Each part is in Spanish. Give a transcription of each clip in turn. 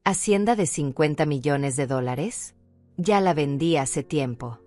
¿Hacienda de 50 millones de dólares? Ya la vendí hace tiempo.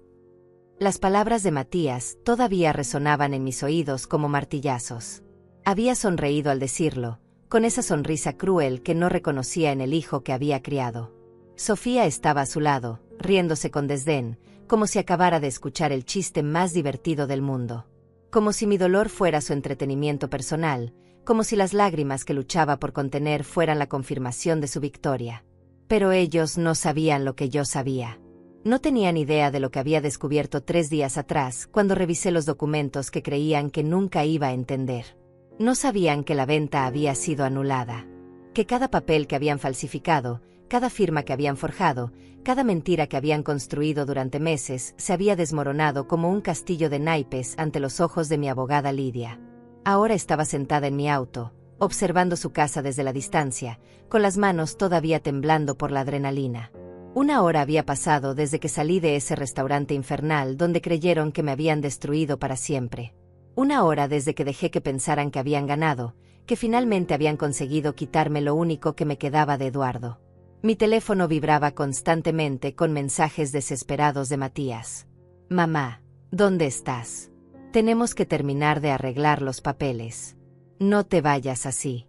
Las palabras de Matías todavía resonaban en mis oídos como martillazos. Había sonreído al decirlo, con esa sonrisa cruel que no reconocía en el hijo que había criado. Sofía estaba a su lado, riéndose con desdén, como si acabara de escuchar el chiste más divertido del mundo. Como si mi dolor fuera su entretenimiento personal, como si las lágrimas que luchaba por contener fueran la confirmación de su victoria. Pero ellos no sabían lo que yo sabía. No tenían idea de lo que había descubierto 3 días atrás, cuando revisé los documentos que creían que nunca iba a entender. No sabían que la venta había sido anulada, que cada papel que habían falsificado, cada firma que habían forjado, cada mentira que habían construido durante meses se había desmoronado como un castillo de naipes ante los ojos de mi abogada Lidia. Ahora estaba sentada en mi auto, observando su casa desde la distancia, con las manos todavía temblando por la adrenalina. 1 hora había pasado desde que salí de ese restaurante infernal donde creyeron que me habían destruido para siempre. 1 hora desde que dejé que pensaran que habían ganado, que finalmente habían conseguido quitarme lo único que me quedaba de Eduardo. Mi teléfono vibraba constantemente con mensajes desesperados de Matías. «Mamá, ¿dónde estás? Tenemos que terminar de arreglar los papeles. No te vayas así».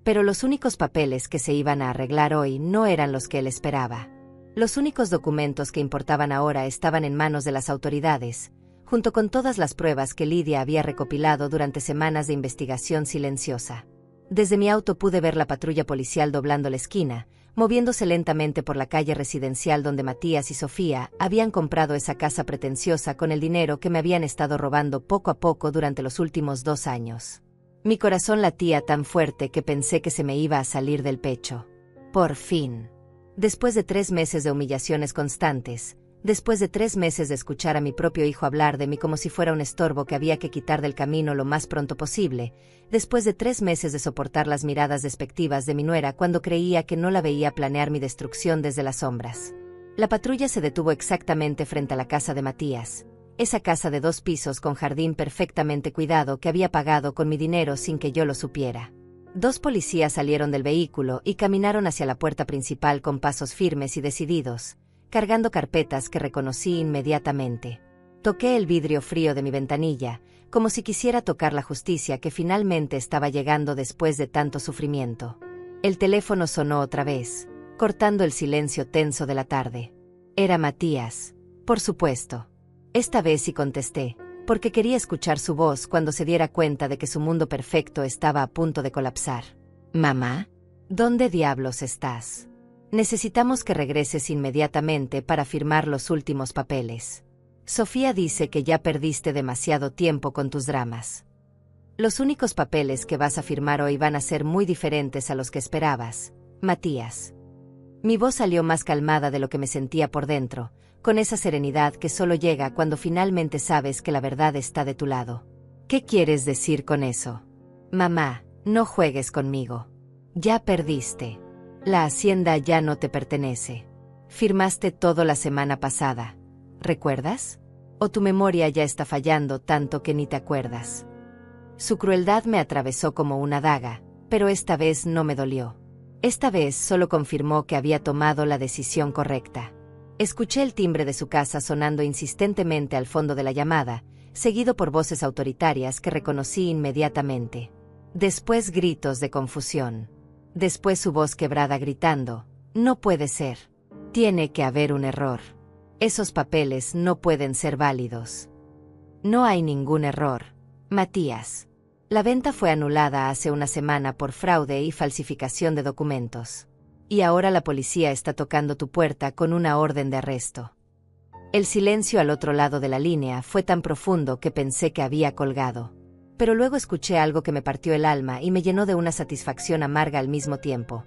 Pero los únicos papeles que se iban a arreglar hoy no eran los que él esperaba. Los únicos documentos que importaban ahora estaban en manos de las autoridades, junto con todas las pruebas que Lidia había recopilado durante semanas de investigación silenciosa. Desde mi auto pude ver la patrulla policial doblando la esquina, moviéndose lentamente por la calle residencial donde Matías y Sofía habían comprado esa casa pretenciosa con el dinero que me habían estado robando poco a poco durante los últimos 2 años. Mi corazón latía tan fuerte que pensé que se me iba a salir del pecho. Por fin. Después de 3 meses de humillaciones constantes, después de 3 meses de escuchar a mi propio hijo hablar de mí como si fuera un estorbo que había que quitar del camino lo más pronto posible, después de 3 meses de soportar las miradas despectivas de mi nuera cuando creía que no la veía planear mi destrucción desde las sombras. La patrulla se detuvo exactamente frente a la casa de Matías, esa casa de 2 pisos con jardín perfectamente cuidado que había pagado con mi dinero sin que yo lo supiera. 2 policías salieron del vehículo y caminaron hacia la puerta principal con pasos firmes y decididos, cargando carpetas que reconocí inmediatamente. Toqué el vidrio frío de mi ventanilla, como si quisiera tocar la justicia que finalmente estaba llegando después de tanto sufrimiento. El teléfono sonó otra vez, cortando el silencio tenso de la tarde. Era Matías, por supuesto. Esta vez sí contesté, porque quería escuchar su voz cuando se diera cuenta de que su mundo perfecto estaba a punto de colapsar. «Mamá, ¿dónde diablos estás? Necesitamos que regreses inmediatamente para firmar los últimos papeles. Sofía dice que ya perdiste demasiado tiempo con tus dramas. Los únicos papeles que vas a firmar hoy van a ser muy diferentes a los que esperabas, Matías». Mi voz salió más calmada de lo que me sentía por dentro, con esa serenidad que solo llega cuando finalmente sabes que la verdad está de tu lado. «¿Qué quieres decir con eso? Mamá, no juegues conmigo. Ya perdiste. La hacienda ya no te pertenece. Firmaste todo la semana pasada. ¿Recuerdas? ¿O tu memoria ya está fallando tanto que ni te acuerdas?» Su crueldad me atravesó como una daga, pero esta vez no me dolió. Esta vez solo confirmó que había tomado la decisión correcta. Escuché el timbre de su casa sonando insistentemente al fondo de la llamada, seguido por voces autoritarias que reconocí inmediatamente. Después gritos de confusión. Después su voz quebrada gritando: «No puede ser. Tiene que haber un error. Esos papeles no pueden ser válidos». «No hay ningún error, Matías. La venta fue anulada hace 1 semana por fraude y falsificación de documentos. Y ahora la policía está tocando tu puerta con una orden de arresto». El silencio al otro lado de la línea fue tan profundo que pensé que había colgado. Pero luego escuché algo que me partió el alma y me llenó de una satisfacción amarga al mismo tiempo.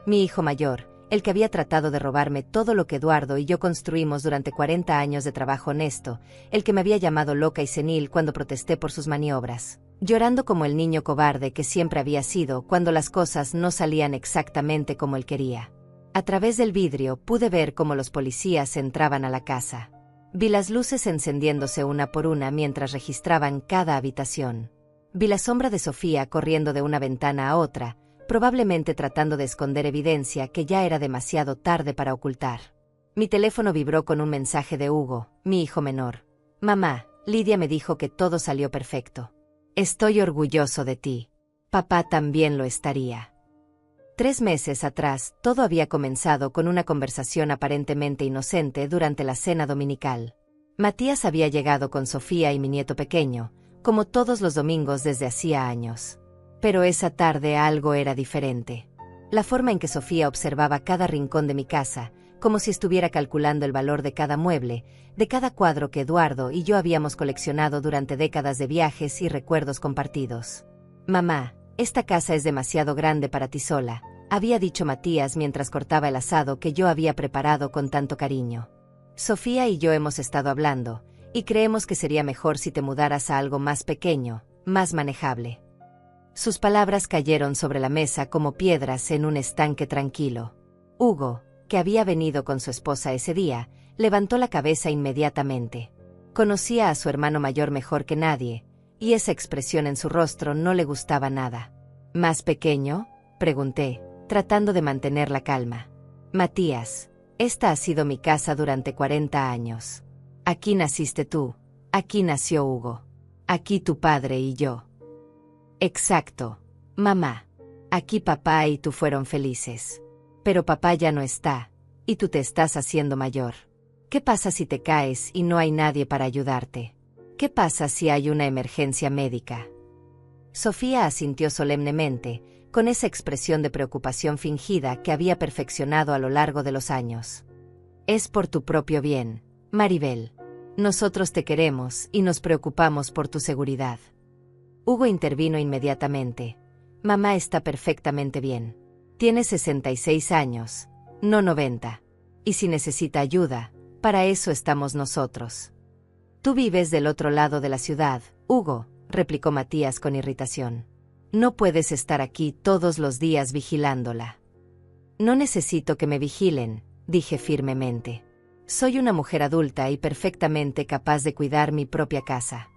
Mi hijo mayor, el que había tratado de robarme todo lo que Eduardo y yo construimos durante 40 años de trabajo honesto, el que me había llamado loca y senil cuando protesté por sus maniobras, llorando como el niño cobarde que siempre había sido cuando las cosas no salían exactamente como él quería. A través del vidrio pude ver cómo los policías entraban a la casa. Vi las luces encendiéndose una por una mientras registraban cada habitación. Vi la sombra de Sofía corriendo de una ventana a otra, probablemente tratando de esconder evidencia que ya era demasiado tarde para ocultar. Mi teléfono vibró con un mensaje de Hugo, mi hijo menor. Mamá, Lidia me dijo que todo salió perfecto. Estoy orgulloso de ti. Papá también lo estaría. 3 meses atrás, todo había comenzado con una conversación aparentemente inocente durante la cena dominical. Matías había llegado con Sofía y mi nieto pequeño, como todos los domingos desde hacía años. Pero esa tarde algo era diferente. La forma en que Sofía observaba cada rincón de mi casa, como si estuviera calculando el valor de cada mueble, de cada cuadro que Eduardo y yo habíamos coleccionado durante décadas de viajes y recuerdos compartidos. Mamá, esta casa es demasiado grande para ti sola, había dicho Matías mientras cortaba el asado que yo había preparado con tanto cariño. Sofía y yo hemos estado hablando, y creemos que sería mejor si te mudaras a algo más pequeño, más manejable. Sus palabras cayeron sobre la mesa como piedras en un estanque tranquilo. Hugo, que había venido con su esposa ese día, levantó la cabeza inmediatamente. Conocía a su hermano mayor mejor que nadie, y esa expresión en su rostro no le gustaba nada. ¿Más pequeño?, pregunté, tratando de mantener la calma. Matías, esta ha sido mi casa durante 40 años. Aquí naciste tú, aquí nació Hugo. Aquí tu padre y yo. Exacto, mamá. Aquí papá y tú fueron felices. Pero papá ya no está, y tú te estás haciendo mayor. ¿Qué pasa si te caes y no hay nadie para ayudarte? ¿Qué pasa si hay una emergencia médica? Sofía asintió solemnemente, con esa expresión de preocupación fingida que había perfeccionado a lo largo de los años. Es por tu propio bien, Maribel. Nosotros te queremos y nos preocupamos por tu seguridad. Hugo intervino inmediatamente. Mamá está perfectamente bien. Tiene 66 años, no 90. Y si necesita ayuda, para eso estamos nosotros. Tú vives del otro lado de la ciudad, Hugo, replicó Matías con irritación. No puedes estar aquí todos los días vigilándola. No necesito que me vigilen, dije firmemente. Soy una mujer adulta y perfectamente capaz de cuidar mi propia casa.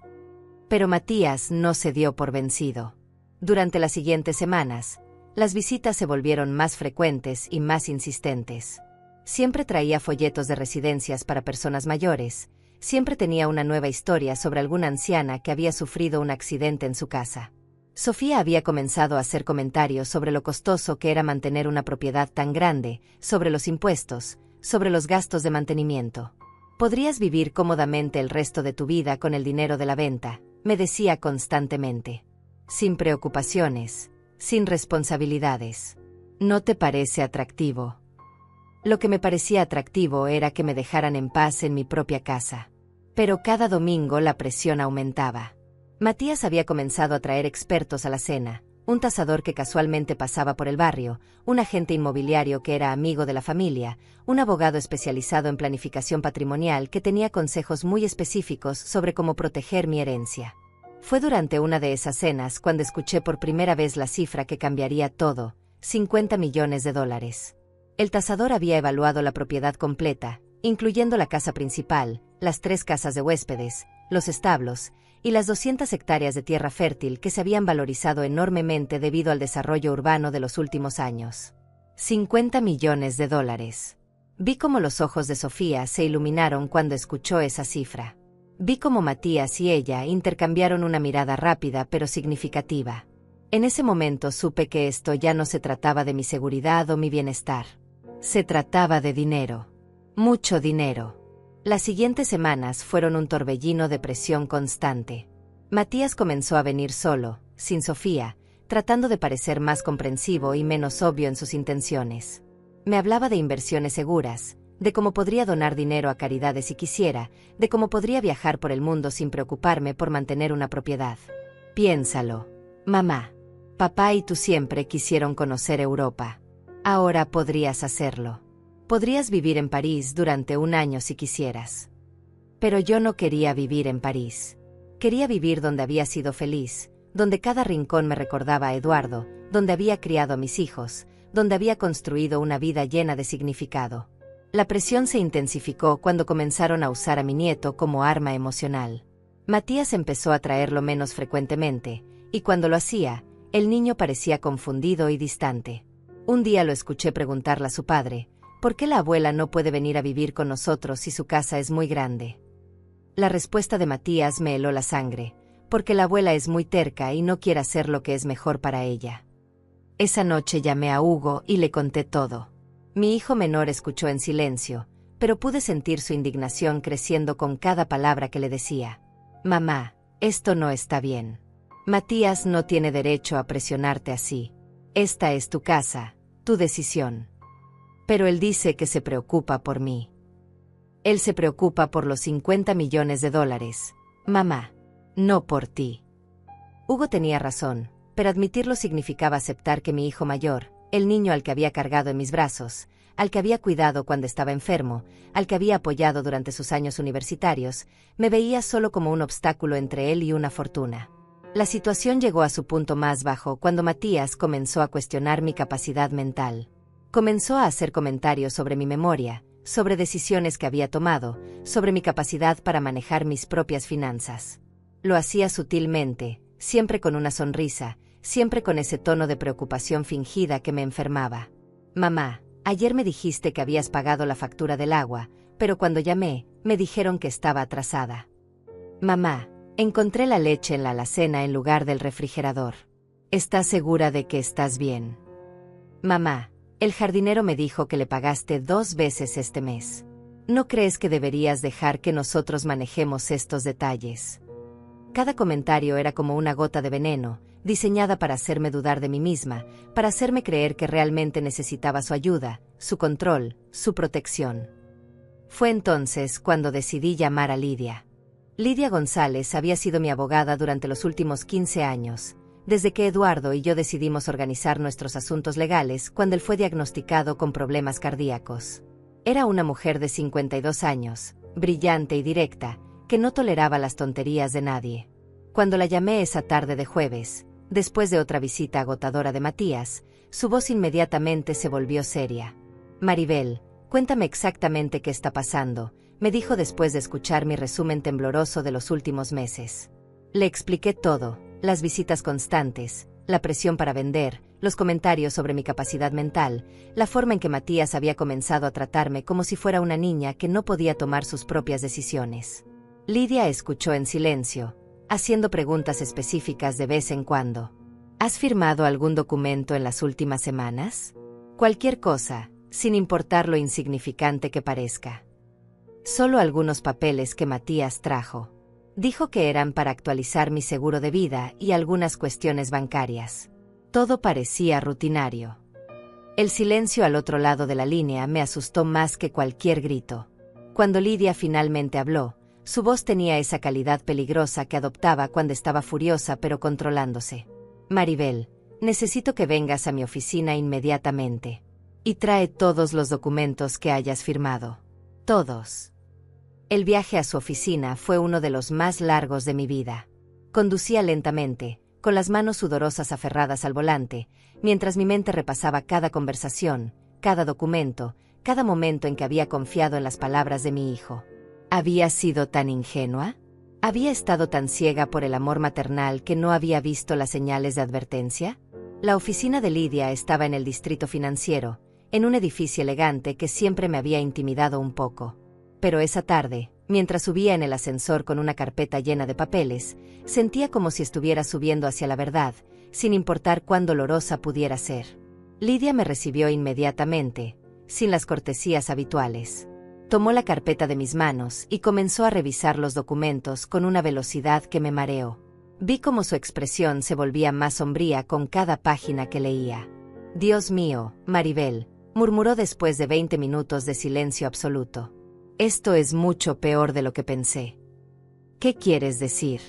Pero Matías no se dio por vencido. Durante las siguientes semanas, las visitas se volvieron más frecuentes y más insistentes. Siempre traía folletos de residencias para personas mayores, siempre tenía una nueva historia sobre alguna anciana que había sufrido un accidente en su casa. Sofía había comenzado a hacer comentarios sobre lo costoso que era mantener una propiedad tan grande, sobre los impuestos, sobre los gastos de mantenimiento. Podrías vivir cómodamente el resto de tu vida con el dinero de la venta, me decía constantemente. Sin preocupaciones, sin responsabilidades. ¿No te parece atractivo? Lo que me parecía atractivo era que me dejaran en paz en mi propia casa. Pero cada domingo la presión aumentaba. Matías había comenzado a traer expertos a la cena, un tasador que casualmente pasaba por el barrio, un agente inmobiliario que era amigo de la familia, un abogado especializado en planificación patrimonial que tenía consejos muy específicos sobre cómo proteger mi herencia. Fue durante una de esas cenas cuando escuché por primera vez la cifra que cambiaría todo, $50 millones. El tasador había evaluado la propiedad completa, incluyendo la casa principal, las 3 casas de huéspedes, los establos, y las 200 hectáreas de tierra fértil que se habían valorizado enormemente debido al desarrollo urbano de los últimos años. $50 millones. Vi cómo los ojos de Sofía se iluminaron cuando escuchó esa cifra. Vi cómo Matías y ella intercambiaron una mirada rápida pero significativa. En ese momento supe que esto ya no se trataba de mi seguridad o mi bienestar. Se trataba de dinero. Mucho dinero. Las siguientes semanas fueron un torbellino de presión constante. Matías comenzó a venir solo, sin Sofía, tratando de parecer más comprensivo y menos obvio en sus intenciones. Me hablaba de inversiones seguras, de cómo podría donar dinero a caridades si quisiera, de cómo podría viajar por el mundo sin preocuparme por mantener una propiedad. Piénsalo. Mamá, papá y tú siempre quisieron conocer Europa. Ahora podrías hacerlo. Podrías vivir en París durante 1 año si quisieras. Pero yo no quería vivir en París. Quería vivir donde había sido feliz, donde cada rincón me recordaba a Eduardo, donde había criado a mis hijos, donde había construido una vida llena de significado. La presión se intensificó cuando comenzaron a usar a mi nieto como arma emocional. Matías empezó a traerlo menos frecuentemente, y cuando lo hacía, El niño parecía confundido y distante. Un día lo escuché preguntarle a su padre, ¿por qué la abuela no puede venir a vivir con nosotros si su casa es muy grande? La respuesta de Matías me heló la sangre, porque la abuela es muy terca y no quiere hacer lo que es mejor para ella. Esa noche llamé a Hugo y le conté todo. Mi hijo menor escuchó en silencio, pero pude sentir su indignación creciendo con cada palabra que le decía. Mamá, esto no está bien. Matías no tiene derecho a presionarte así. Esta es tu casa, tu decisión. Pero él dice que se preocupa por mí. Él se preocupa por los 50 millones de dólares, mamá, no por ti. Hugo tenía razón, pero admitirlo significaba aceptar que mi hijo mayor, el niño al que había cargado en mis brazos, al que había cuidado cuando estaba enfermo, al que había apoyado durante sus años universitarios, me veía solo como un obstáculo entre él y una fortuna. La situación llegó a su punto más bajo cuando Matías comenzó a cuestionar mi capacidad mental. Comenzó a hacer comentarios sobre mi memoria, sobre decisiones que había tomado, sobre mi capacidad para manejar mis propias finanzas. Lo hacía sutilmente, siempre con una sonrisa, siempre con ese tono de preocupación fingida que me enfermaba. Mamá, ayer me dijiste que habías pagado la factura del agua, pero cuando llamé, me dijeron que estaba atrasada. Mamá, encontré la leche en la alacena en lugar del refrigerador. ¿Estás segura de que estás bien? Mamá, el jardinero me dijo que le pagaste 2 veces este mes. ¿No crees que deberías dejar que nosotros manejemos estos detalles? Cada comentario era como una gota de veneno, diseñada para hacerme dudar de mí misma, para hacerme creer que realmente necesitaba su ayuda, su control, su protección. Fue entonces cuando decidí llamar a Lidia. Lidia González había sido mi abogada durante los últimos 15 años, desde que Eduardo y yo decidimos organizar nuestros asuntos legales cuando él fue diagnosticado con problemas cardíacos. Era una mujer de 52 años, brillante y directa, que no toleraba las tonterías de nadie. Cuando la llamé esa tarde de jueves, después de otra visita agotadora de Matías, su voz inmediatamente se volvió seria. Maribel, cuéntame exactamente qué está pasando, me dijo después de escuchar mi resumen tembloroso de los últimos meses. Le expliqué todo, las visitas constantes, la presión para vender, los comentarios sobre mi capacidad mental, la forma en que Matías había comenzado a tratarme como si fuera una niña que no podía tomar sus propias decisiones. Lidia escuchó en silencio, haciendo preguntas específicas de vez en cuando. ¿Has firmado algún documento en las últimas semanas? Cualquier cosa, sin importar lo insignificante que parezca. Solo algunos papeles que Matías trajo. Dijo que eran para actualizar mi seguro de vida y algunas cuestiones bancarias. Todo parecía rutinario. El silencio al otro lado de la línea me asustó más que cualquier grito. Cuando Lidia finalmente habló, su voz tenía esa calidad peligrosa que adoptaba cuando estaba furiosa pero controlándose. Maribel, necesito que vengas a mi oficina inmediatamente. Y trae todos los documentos que hayas firmado. Todos. El viaje a su oficina fue uno de los más largos de mi vida. Conducía lentamente, con las manos sudorosas aferradas al volante, mientras mi mente repasaba cada conversación, cada documento, cada momento en que había confiado en las palabras de mi hijo. ¿Había sido tan ingenua? ¿Había estado tan ciega por el amor maternal que no había visto las señales de advertencia? La oficina de Lidia estaba en el distrito financiero, en un edificio elegante que siempre me había intimidado un poco. Pero esa tarde, mientras subía en el ascensor con una carpeta llena de papeles, sentía como si estuviera subiendo hacia la verdad, sin importar cuán dolorosa pudiera ser. Lidia me recibió inmediatamente, sin las cortesías habituales. Tomó la carpeta de mis manos y comenzó a revisar los documentos con una velocidad que me mareó. Vi cómo su expresión se volvía más sombría con cada página que leía. Dios mío, Maribel, murmuró después de 20 minutos de silencio absoluto. Esto es mucho peor de lo que pensé. ¿Qué quieres decir?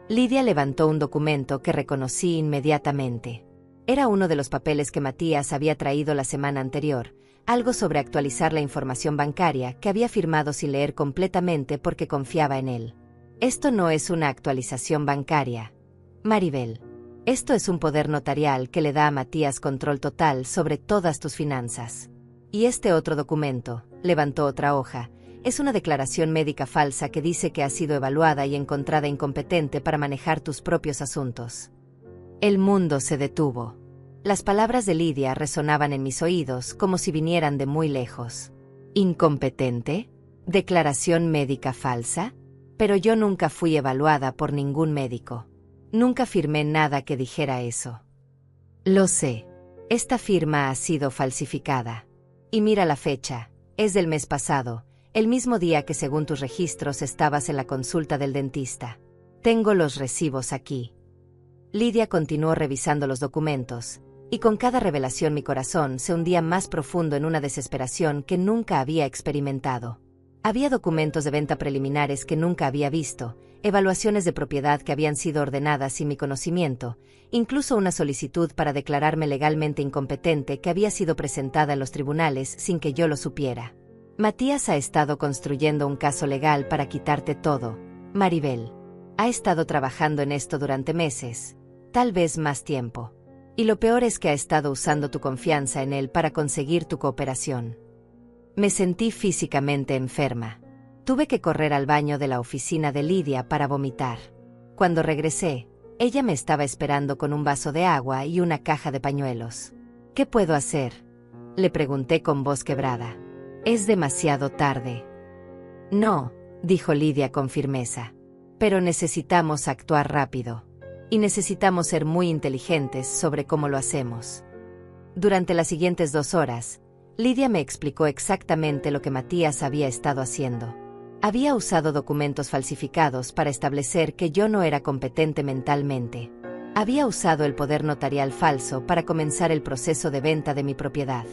Lidia levantó un documento que reconocí inmediatamente. Era uno de los papeles que Matías había traído la semana anterior, algo sobre actualizar la información bancaria que había firmado sin leer completamente porque confiaba en él. Esto no es una actualización bancaria, Maribel. Esto es un poder notarial que le da a Matías control total sobre todas tus finanzas. Y este otro documento, levantó otra hoja, es una declaración médica falsa que dice que has sido evaluada y encontrada incompetente para manejar tus propios asuntos. El mundo se detuvo. Las palabras de Lidia resonaban en mis oídos como si vinieran de muy lejos. ¿Incompetente? ¿Declaración médica falsa? Pero yo nunca fui evaluada por ningún médico. Nunca firmé nada que dijera eso. Lo sé. Esta firma ha sido falsificada. Y mira la fecha, es del mes pasado, el mismo día que según tus registros estabas en la consulta del dentista. Tengo los recibos aquí. Lidia continuó revisando los documentos, y con cada revelación mi corazón se hundía más profundo en una desesperación que nunca había experimentado. Había documentos de venta preliminares que nunca había visto, evaluaciones de propiedad que habían sido ordenadas sin mi conocimiento, incluso una solicitud para declararme legalmente incompetente que había sido presentada en los tribunales sin que yo lo supiera. Matías ha estado construyendo un caso legal para quitarte todo, Maribel. Ha estado trabajando en esto durante meses, tal vez más tiempo. Y lo peor es que ha estado usando tu confianza en él para conseguir tu cooperación. Me sentí físicamente enferma. Tuve que correr al baño de la oficina de Lidia para vomitar. Cuando regresé, ella me estaba esperando con un vaso de agua y una caja de pañuelos. ¿Qué puedo hacer?, le pregunté con voz quebrada. Es demasiado tarde. No, dijo Lidia con firmeza. Pero necesitamos actuar rápido. Y necesitamos ser muy inteligentes sobre cómo lo hacemos. Durante las siguientes 2 horas, Lidia me explicó exactamente lo que Matías había estado haciendo. Había usado documentos falsificados para establecer que yo no era competente mentalmente. Había usado el poder notarial falso para comenzar el proceso de venta de mi propiedad.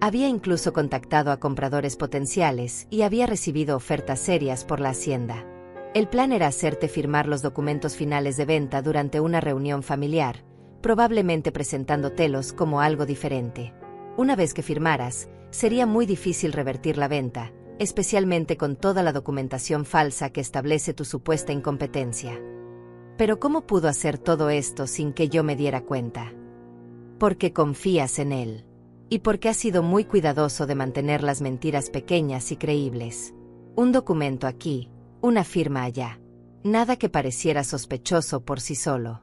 Había incluso contactado a compradores potenciales y había recibido ofertas serias por la hacienda. El plan era hacerte firmar los documentos finales de venta durante una reunión familiar, probablemente presentándotelos como algo diferente. Una vez que firmaras, sería muy difícil revertir la venta, especialmente con toda la documentación falsa que establece tu supuesta incompetencia. Pero ¿cómo pudo hacer todo esto sin que yo me diera cuenta? Porque confías en él. Y porque has sido muy cuidadoso de mantener las mentiras pequeñas y creíbles. Un documento aquí, una firma allá. Nada que pareciera sospechoso por sí solo.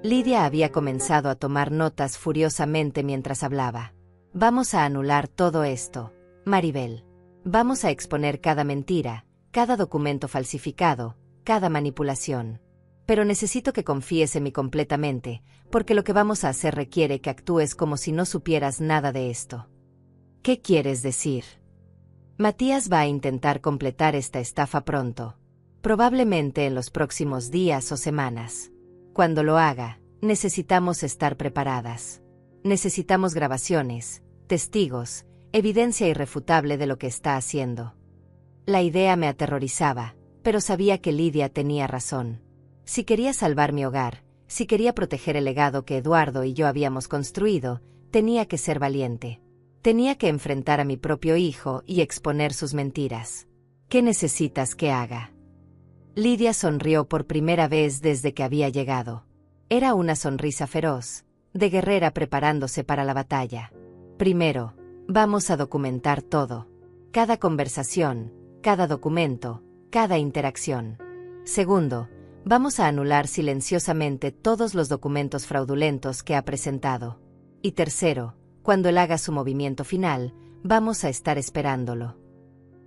Lidia había comenzado a tomar notas furiosamente mientras hablaba. Vamos a anular todo esto, Maribel. Vamos a exponer cada mentira, cada documento falsificado, cada manipulación. Pero necesito que confíes en mí completamente, porque lo que vamos a hacer requiere que actúes como si no supieras nada de esto. ¿Qué quieres decir? Matías va a intentar completar esta estafa pronto, probablemente en los próximos días o semanas. Cuando lo haga, necesitamos estar preparadas. Necesitamos grabaciones, testigos, evidencia irrefutable de lo que está haciendo. La idea me aterrorizaba, pero sabía que Lidia tenía razón. Si quería salvar mi hogar, si quería proteger el legado que Eduardo y yo habíamos construido, tenía que ser valiente. Tenía que enfrentar a mi propio hijo y exponer sus mentiras. ¿Qué necesitas que haga? Lidia sonrió por primera vez desde que había llegado. Era una sonrisa feroz, de guerrera preparándose para la batalla. Primero, vamos a documentar todo. Cada conversación, cada documento, cada interacción. Segundo, vamos a anular silenciosamente todos los documentos fraudulentos que ha presentado. Y tercero, cuando él haga su movimiento final, vamos a estar esperándolo.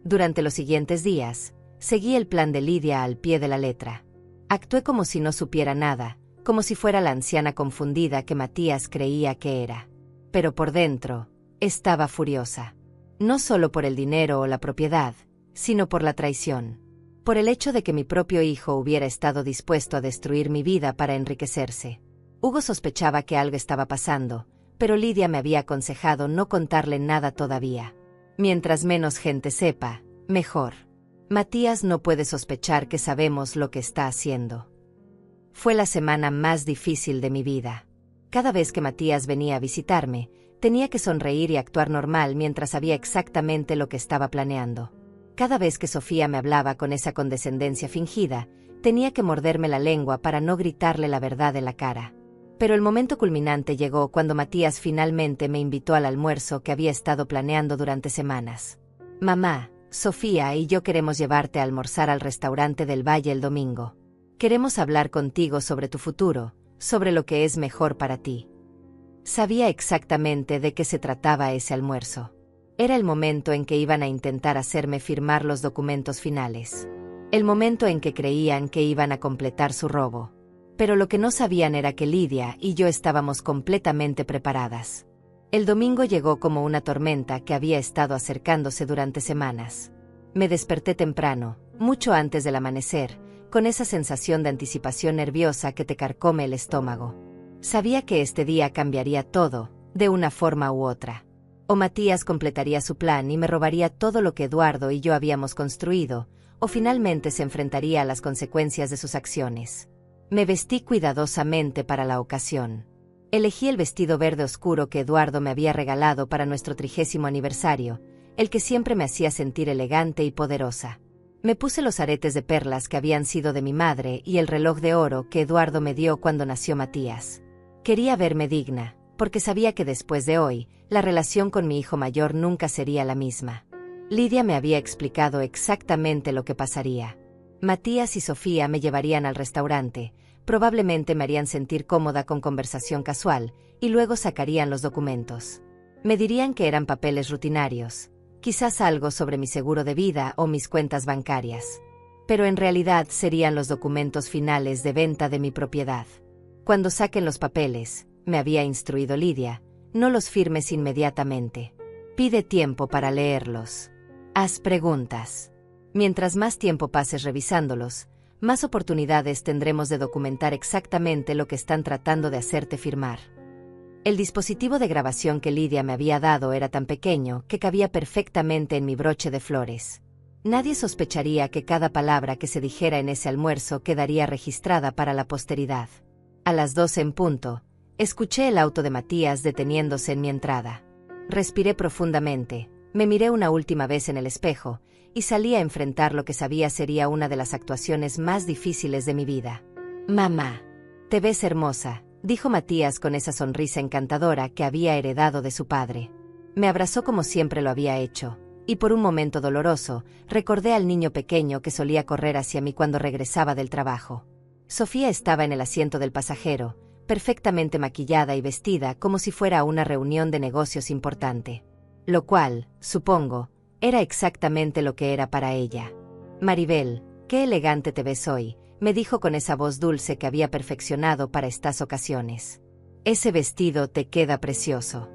Durante los siguientes días, seguí el plan de Lidia al pie de la letra. Actué como si no supiera nada, como si fuera la anciana confundida que Matías creía que era. Pero por dentro, estaba furiosa. No solo por el dinero o la propiedad, sino por la traición. Por el hecho de que mi propio hijo hubiera estado dispuesto a destruir mi vida para enriquecerse. Hugo sospechaba que algo estaba pasando, pero Lidia me había aconsejado no contarle nada todavía. Mientras menos gente sepa, mejor. Matías no puede sospechar que sabemos lo que está haciendo. Fue la semana más difícil de mi vida. Cada vez que Matías venía a visitarme, tenía que sonreír y actuar normal mientras sabía exactamente lo que estaba planeando. Cada vez que Sofía me hablaba con esa condescendencia fingida, tenía que morderme la lengua para no gritarle la verdad en la cara. Pero el momento culminante llegó cuando Matías finalmente me invitó al almuerzo que había estado planeando durante semanas. Mamá, Sofía y yo queremos llevarte a almorzar al restaurante del Valle el domingo. Queremos hablar contigo sobre tu futuro, sobre lo que es mejor para ti. Sabía exactamente de qué se trataba ese almuerzo. Era el momento en que iban a intentar hacerme firmar los documentos finales. El momento en que creían que iban a completar su robo. Pero lo que no sabían era que Lidia y yo estábamos completamente preparadas. El domingo llegó como una tormenta que había estado acercándose durante semanas. Me desperté temprano, mucho antes del amanecer, con esa sensación de anticipación nerviosa que te carcome el estómago. Sabía que este día cambiaría todo, de una forma u otra. O Matías completaría su plan y me robaría todo lo que Eduardo y yo habíamos construido, o finalmente se enfrentaría a las consecuencias de sus acciones. Me vestí cuidadosamente para la ocasión. Elegí el vestido verde oscuro que Eduardo me había regalado para nuestro 30º aniversario, el que siempre me hacía sentir elegante y poderosa. Me puse los aretes de perlas que habían sido de mi madre y el reloj de oro que Eduardo me dio cuando nació Matías. Quería verme digna, porque sabía que después de hoy, la relación con mi hijo mayor nunca sería la misma. Lidia me había explicado exactamente lo que pasaría. Matías y Sofía me llevarían al restaurante, probablemente me harían sentir cómoda con conversación casual, y luego sacarían los documentos. Me dirían que eran papeles rutinarios, quizás algo sobre mi seguro de vida o mis cuentas bancarias. Pero en realidad serían los documentos finales de venta de mi propiedad. Cuando saquen los papeles, me había instruido Lidia, no los firmes inmediatamente. Pide tiempo para leerlos. Haz preguntas. Mientras más tiempo pases revisándolos, más oportunidades tendremos de documentar exactamente lo que están tratando de hacerte firmar. El dispositivo de grabación que Lidia me había dado era tan pequeño que cabía perfectamente en mi broche de flores. Nadie sospecharía que cada palabra que se dijera en ese almuerzo quedaría registrada para la posteridad. A las 12 en punto, escuché el auto de Matías deteniéndose en mi entrada. Respiré profundamente, me miré una última vez en el espejo, y salí a enfrentar lo que sabía sería una de las actuaciones más difíciles de mi vida. «Mamá, te ves hermosa», dijo Matías con esa sonrisa encantadora que había heredado de su padre. Me abrazó como siempre lo había hecho, y por un momento doloroso, recordé al niño pequeño que solía correr hacia mí cuando regresaba del trabajo. Sofía estaba en el asiento del pasajero, perfectamente maquillada y vestida como si fuera a una reunión de negocios importante. Lo cual, supongo, era exactamente lo que era para ella. «Maribel, qué elegante te ves hoy», me dijo con esa voz dulce que había perfeccionado para estas ocasiones. «Ese vestido te queda precioso».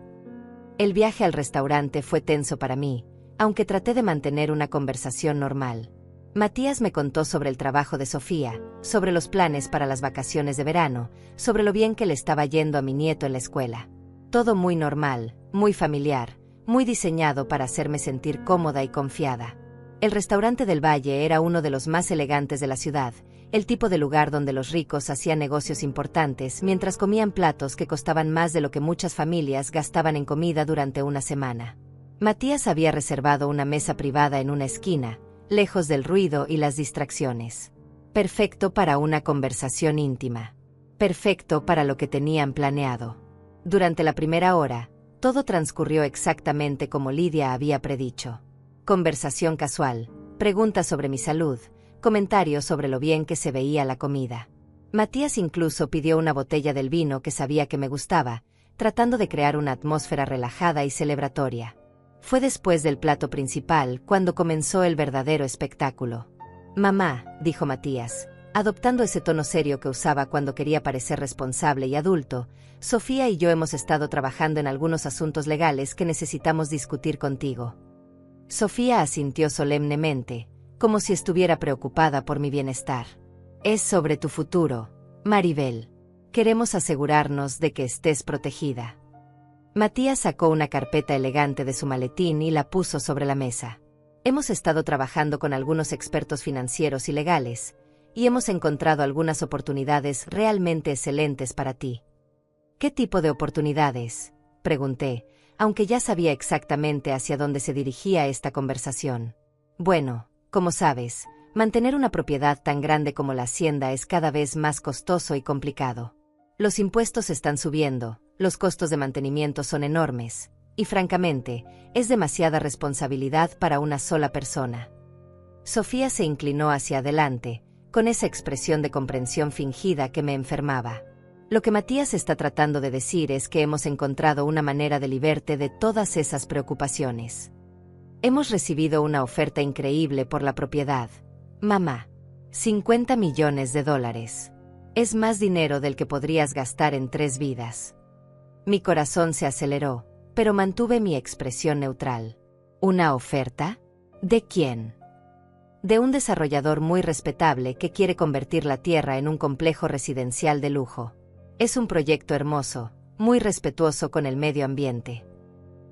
El viaje al restaurante fue tenso para mí, aunque traté de mantener una conversación normal. Matías me contó sobre el trabajo de Sofía, sobre los planes para las vacaciones de verano, sobre lo bien que le estaba yendo a mi nieto en la escuela. Todo muy normal, muy familiar, muy diseñado para hacerme sentir cómoda y confiada. El restaurante del Valle era uno de los más elegantes de la ciudad, el tipo de lugar donde los ricos hacían negocios importantes mientras comían platos que costaban más de lo que muchas familias gastaban en comida durante una semana. Matías había reservado una mesa privada en una esquina, lejos del ruido y las distracciones. Perfecto para una conversación íntima. Perfecto para lo que tenían planeado. Durante la primera hora, todo transcurrió exactamente como Lidia había predicho. Conversación casual, preguntas sobre mi salud, comentarios sobre lo bien que se veía la comida. Matías incluso pidió una botella del vino que sabía que me gustaba, tratando de crear una atmósfera relajada y celebratoria. Fue después del plato principal cuando comenzó el verdadero espectáculo. «Mamá», dijo Matías, adoptando ese tono serio que usaba cuando quería parecer responsable y adulto, «Sofía y yo hemos estado trabajando en algunos asuntos legales que necesitamos discutir contigo». Sofía asintió solemnemente, como si estuviera preocupada por mi bienestar. «Es sobre tu futuro, Maribel. Queremos asegurarnos de que estés protegida». Matías sacó una carpeta elegante de su maletín y la puso sobre la mesa. «Hemos estado trabajando con algunos expertos financieros y legales, y hemos encontrado algunas oportunidades realmente excelentes para ti». «¿Qué tipo de oportunidades?», pregunté, aunque ya sabía exactamente hacia dónde se dirigía esta conversación. «Bueno, como sabes, mantener una propiedad tan grande como la hacienda es cada vez más costoso y complicado. Los impuestos están subiendo, los costos de mantenimiento son enormes, y francamente, es demasiada responsabilidad para una sola persona». Sofía se inclinó hacia adelante, con esa expresión de comprensión fingida que me enfermaba. Lo que Matías está tratando de decir es que hemos encontrado una manera de liberarte de todas esas preocupaciones. Hemos recibido una oferta increíble por la propiedad. Mamá, $50 millones. Es más dinero del que podrías gastar en 3 vidas. Mi corazón se aceleró, pero mantuve mi expresión neutral. ¿Una oferta? ¿De quién? De un desarrollador muy respetable que quiere convertir la tierra en un complejo residencial de lujo. Es un proyecto hermoso, muy respetuoso con el medio ambiente.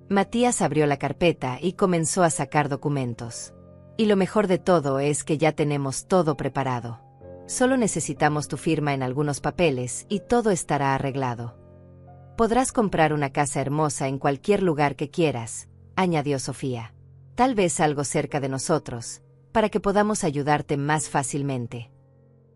Matías abrió la carpeta y comenzó a sacar documentos. Y lo mejor de todo es que ya tenemos todo preparado. Solo necesitamos tu firma en algunos papeles y todo estará arreglado. Podrás comprar una casa hermosa en cualquier lugar que quieras, añadió Sofía. Tal vez algo cerca de nosotros, para que podamos ayudarte más fácilmente.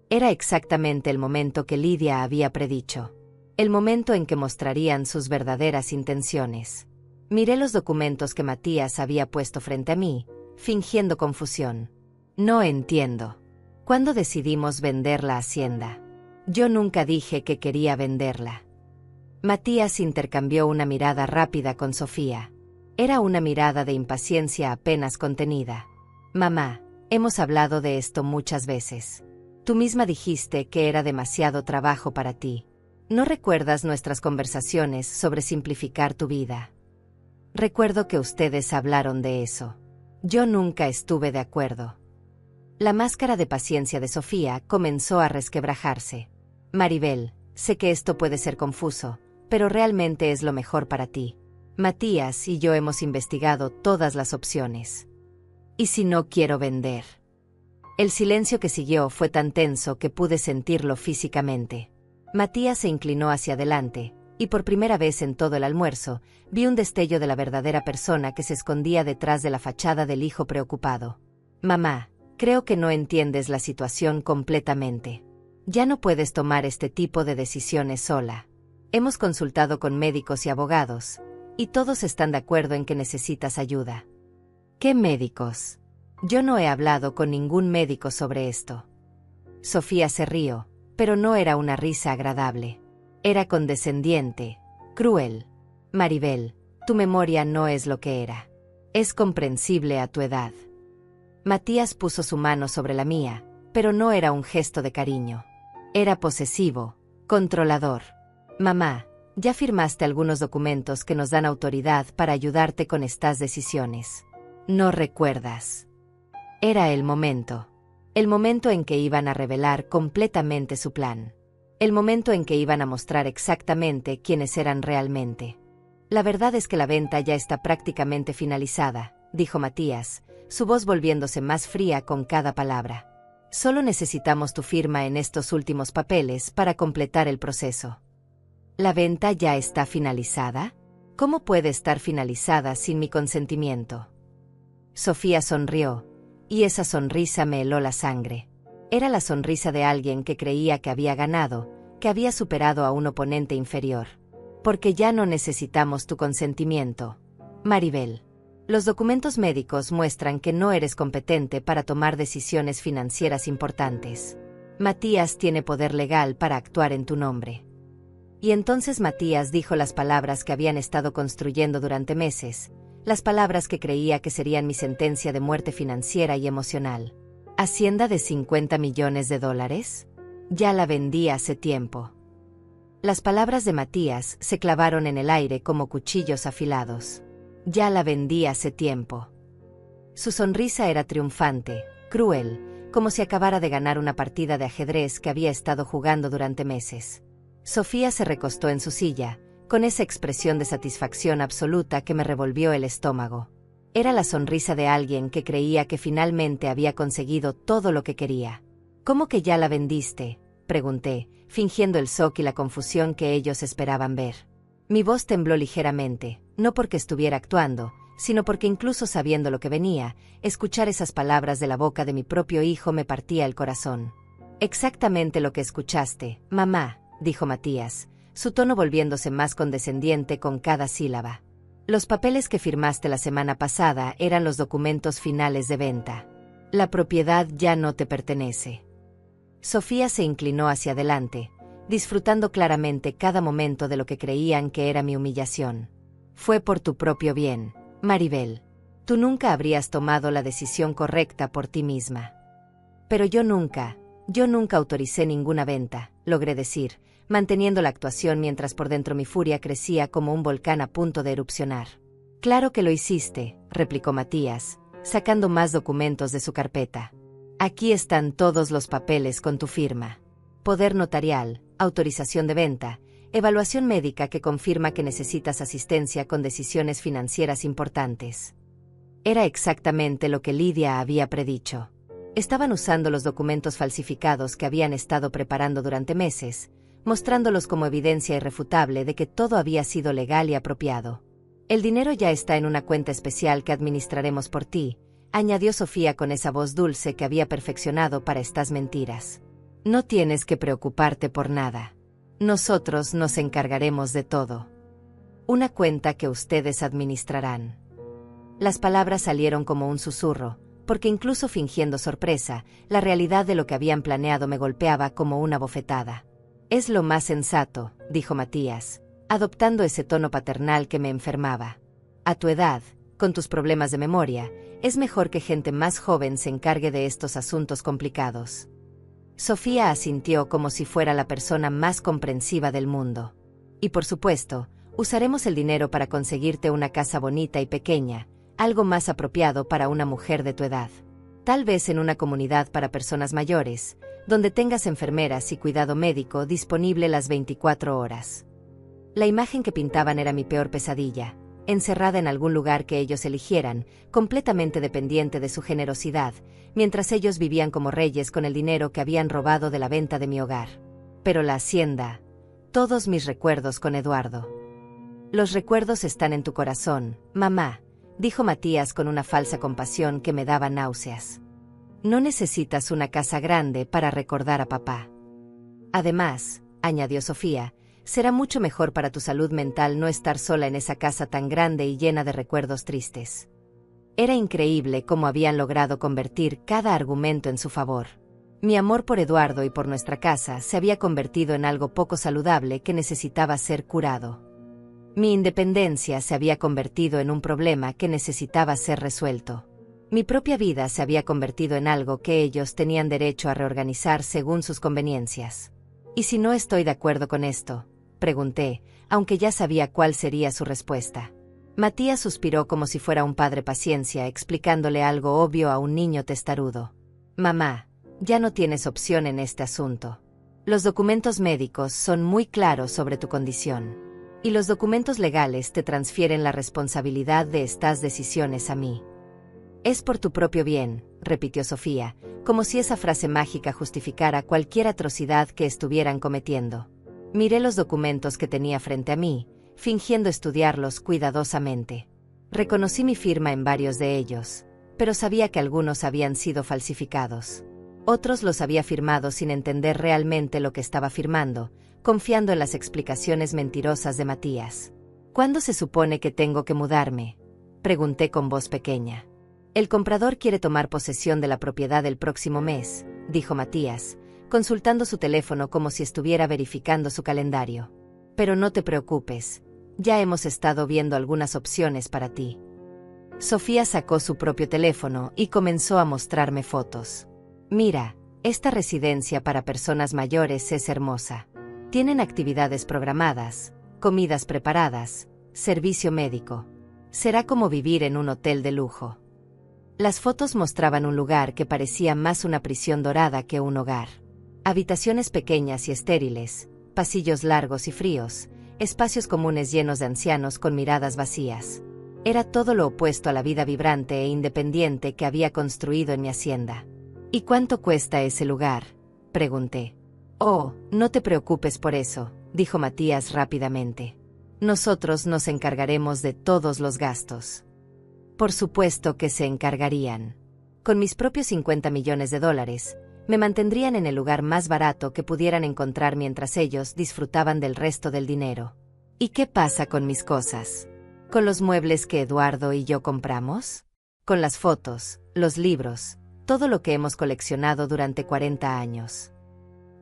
Era exactamente el momento que Lidia había predicho. El momento en que mostrarían sus verdaderas intenciones. Miré los documentos que Matías había puesto frente a mí, fingiendo confusión. No entiendo. ¿Cuándo decidimos vender la hacienda? Yo nunca dije que quería venderla. Matías intercambió una mirada rápida con Sofía. Era una mirada de impaciencia apenas contenida. Mamá, hemos hablado de esto muchas veces. Tú misma dijiste que era demasiado trabajo para ti. ¿No recuerdas nuestras conversaciones sobre simplificar tu vida? Recuerdo que ustedes hablaron de eso. Yo nunca estuve de acuerdo. La máscara de paciencia de Sofía comenzó a resquebrajarse. Maribel, sé que esto puede ser confuso, pero realmente es lo mejor para ti. Matías y yo hemos investigado todas las opciones. ¿Y si no quiero vender? El silencio que siguió fue tan tenso que pude sentirlo físicamente. Matías se inclinó hacia adelante, y por primera vez en todo el almuerzo, vi un destello de la verdadera persona que se escondía detrás de la fachada del hijo preocupado. Mamá, creo que no entiendes la situación completamente. Ya no puedes tomar este tipo de decisiones sola. Hemos consultado con médicos y abogados, y todos están de acuerdo en que necesitas ayuda. ¿Qué médicos? Yo no he hablado con ningún médico sobre esto. Sofía se rió, pero no era una risa agradable. Era condescendiente, cruel. Maribel, tu memoria no es lo que era. Es comprensible a tu edad. Matías puso su mano sobre la mía, pero no era un gesto de cariño. Era posesivo, controlador. Mamá, ya firmaste algunos documentos que nos dan autoridad para ayudarte con estas decisiones. ¿No recuerdas? Era el momento en que iban a revelar completamente su plan. El momento en que iban a mostrar exactamente quiénes eran realmente. La verdad es que la venta ya está prácticamente finalizada, dijo Matías, su voz volviéndose más fría con cada palabra. Solo necesitamos tu firma en estos últimos papeles para completar el proceso. ¿La venta ya está finalizada? ¿Cómo puede estar finalizada sin mi consentimiento? Sofía sonrió, y esa sonrisa me heló la sangre. Era la sonrisa de alguien que creía que había ganado, que había superado a un oponente inferior. Porque ya no necesitamos tu consentimiento. Maribel, los documentos médicos muestran que no eres competente para tomar decisiones financieras importantes. Matías tiene poder legal para actuar en tu nombre. Y entonces Matías dijo las palabras que habían estado construyendo durante meses, las palabras que creía que serían mi sentencia de muerte financiera y emocional. ¿Hacienda de $50 millones? Ya la vendí hace tiempo. Las palabras de Matías se clavaron en el aire como cuchillos afilados. Ya la vendí hace tiempo. Su sonrisa era triunfante, cruel, como si acabara de ganar una partida de ajedrez que había estado jugando durante meses. Sofía se recostó en su silla, con esa expresión de satisfacción absoluta que me revolvió el estómago. Era la sonrisa de alguien que creía que finalmente había conseguido todo lo que quería. ¿Cómo que ya la vendiste?, pregunté, fingiendo el shock y la confusión que ellos esperaban ver. Mi voz tembló ligeramente, no porque estuviera actuando, sino porque incluso sabiendo lo que venía, escuchar esas palabras de la boca de mi propio hijo me partía el corazón. Exactamente lo que escuchaste, mamá, dijo Matías, su tono volviéndose más condescendiente con cada sílaba. Los papeles que firmaste la semana pasada eran los documentos finales de venta. La propiedad ya no te pertenece. Sofía se inclinó hacia adelante, disfrutando claramente cada momento de lo que creían que era mi humillación. Fue por tu propio bien, Maribel. Tú nunca habrías tomado la decisión correcta por ti misma. Pero yo nunca autoricé ninguna venta, logré decir, manteniendo la actuación mientras por dentro mi furia crecía como un volcán a punto de erupcionar. Claro que lo hiciste, replicó Matías, sacando más documentos de su carpeta. Aquí están todos los papeles con tu firma. Poder notarial, autorización de venta, evaluación médica que confirma que necesitas asistencia con decisiones financieras importantes. Era exactamente lo que Lidia había predicho. Estaban usando los documentos falsificados que habían estado preparando durante meses, mostrándolos como evidencia irrefutable de que todo había sido legal y apropiado. El dinero ya está en una cuenta especial que administraremos por ti, añadió Sofía con esa voz dulce que había perfeccionado para estas mentiras. No tienes que preocuparte por nada. Nosotros nos encargaremos de todo. Una cuenta que ustedes administrarán. Las palabras salieron como un susurro, porque incluso fingiendo sorpresa, la realidad de lo que habían planeado me golpeaba como una bofetada. Es lo más sensato, dijo Matías, adoptando ese tono paternal que me enfermaba. A tu edad, con tus problemas de memoria, es mejor que gente más joven se encargue de estos asuntos complicados. Sofía asintió como si fuera la persona más comprensiva del mundo. Y por supuesto, usaremos el dinero para conseguirte una casa bonita y pequeña, algo más apropiado para una mujer de tu edad. Tal vez en una comunidad para personas mayores, donde tengas enfermeras y cuidado médico disponible las 24 horas. La imagen que pintaban era mi peor pesadilla, encerrada en algún lugar que ellos eligieran, completamente dependiente de su generosidad, mientras ellos vivían como reyes con el dinero que habían robado de la venta de mi hogar. Pero la hacienda, todos mis recuerdos con Eduardo. Los recuerdos están en tu corazón, mamá, dijo Matías con una falsa compasión que me daba náuseas. No necesitas una casa grande para recordar a papá. Además, añadió Sofía, será mucho mejor para tu salud mental no estar sola en esa casa tan grande y llena de recuerdos tristes. Era increíble cómo habían logrado convertir cada argumento en su favor. Mi amor por Eduardo y por nuestra casa se había convertido en algo poco saludable que necesitaba ser curado. Mi independencia se había convertido en un problema que necesitaba ser resuelto. Mi propia vida se había convertido en algo que ellos tenían derecho a reorganizar según sus conveniencias. ¿Y si no estoy de acuerdo con esto?, pregunté, aunque ya sabía cuál sería su respuesta. Matías suspiró como si fuera un padre paciencia explicándole algo obvio a un niño testarudo. Mamá, ya no tienes opción en este asunto. Los documentos médicos son muy claros sobre tu condición. Y los documentos legales te transfieren la responsabilidad de estas decisiones a mí. Es por tu propio bien, repitió Sofía, como si esa frase mágica justificara cualquier atrocidad que estuvieran cometiendo. Miré los documentos que tenía frente a mí, fingiendo estudiarlos cuidadosamente. Reconocí mi firma en varios de ellos, pero sabía que algunos habían sido falsificados. Otros los había firmado sin entender realmente lo que estaba firmando, confiando en las explicaciones mentirosas de Matías. ¿Cuándo se supone que tengo que mudarme?, pregunté con voz pequeña. El comprador quiere tomar posesión de la propiedad el próximo mes, dijo Matías, consultando su teléfono como si estuviera verificando su calendario. Pero no te preocupes, ya hemos estado viendo algunas opciones para ti. Sofía sacó su propio teléfono y comenzó a mostrarme fotos. Mira, esta residencia para personas mayores es hermosa. Tienen actividades programadas, comidas preparadas, servicio médico. Será como vivir en un hotel de lujo. Las fotos mostraban un lugar que parecía más una prisión dorada que un hogar. Habitaciones pequeñas y estériles, pasillos largos y fríos, espacios comunes llenos de ancianos con miradas vacías. Era todo lo opuesto a la vida vibrante e independiente que había construido en mi hacienda. ¿Y cuánto cuesta ese lugar?, pregunté. Oh, no te preocupes por eso, dijo Matías rápidamente. Nosotros nos encargaremos de todos los gastos. Por supuesto que se encargarían. Con mis propios $50 millones, me mantendrían en el lugar más barato que pudieran encontrar mientras ellos disfrutaban del resto del dinero. ¿Y qué pasa con mis cosas? ¿Con los muebles que Eduardo y yo compramos? ¿Con las fotos, los libros, todo lo que hemos coleccionado durante 40 años?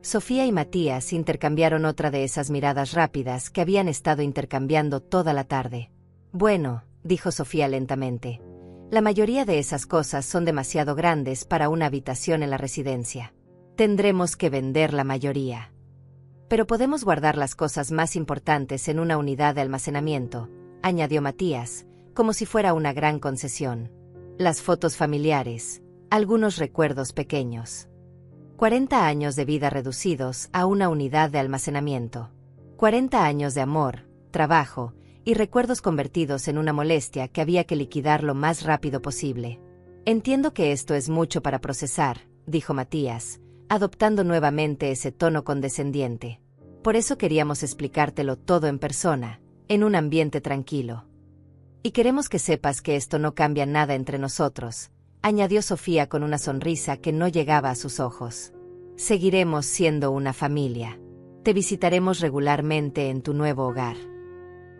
Sofía y Matías intercambiaron otra de esas miradas rápidas que habían estado intercambiando toda la tarde. Bueno, dijo Sofía lentamente, la mayoría de esas cosas son demasiado grandes para una habitación en la residencia. Tendremos que vender la mayoría. Pero podemos guardar las cosas más importantes en una unidad de almacenamiento, añadió Matías, como si fuera una gran concesión. Las fotos familiares, algunos recuerdos pequeños. 40 años de vida reducidos a una unidad de almacenamiento. 40 años de amor, trabajo y recuerdos convertidos en una molestia que había que liquidar lo más rápido posible. Entiendo que esto es mucho para procesar, dijo Matías, adoptando nuevamente ese tono condescendiente. Por eso queríamos explicártelo todo en persona, en un ambiente tranquilo. Y queremos que sepas que esto no cambia nada entre nosotros, añadió Sofía con una sonrisa que no llegaba a sus ojos. Seguiremos siendo una familia. Te visitaremos regularmente en tu nuevo hogar.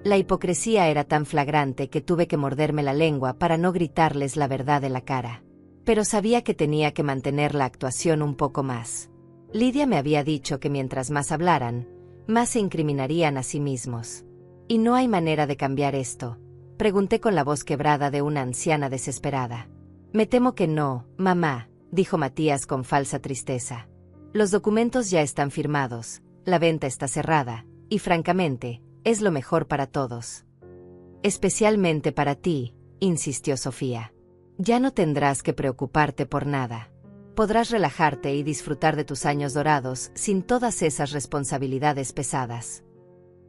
La hipocresía era tan flagrante que tuve que morderme la lengua para no gritarles la verdad en la cara. Pero sabía que tenía que mantener la actuación un poco más. Lidia me había dicho que mientras más hablaran, más se incriminarían a sí mismos. ¿Y no hay manera de cambiar esto?, pregunté con la voz quebrada de una anciana desesperada. Me temo que no, mamá, dijo Matías con falsa tristeza. Los documentos ya están firmados, la venta está cerrada, y francamente, es lo mejor para todos. Especialmente para ti, insistió Sofía. Ya no tendrás que preocuparte por nada. Podrás relajarte y disfrutar de tus años dorados sin todas esas responsabilidades pesadas.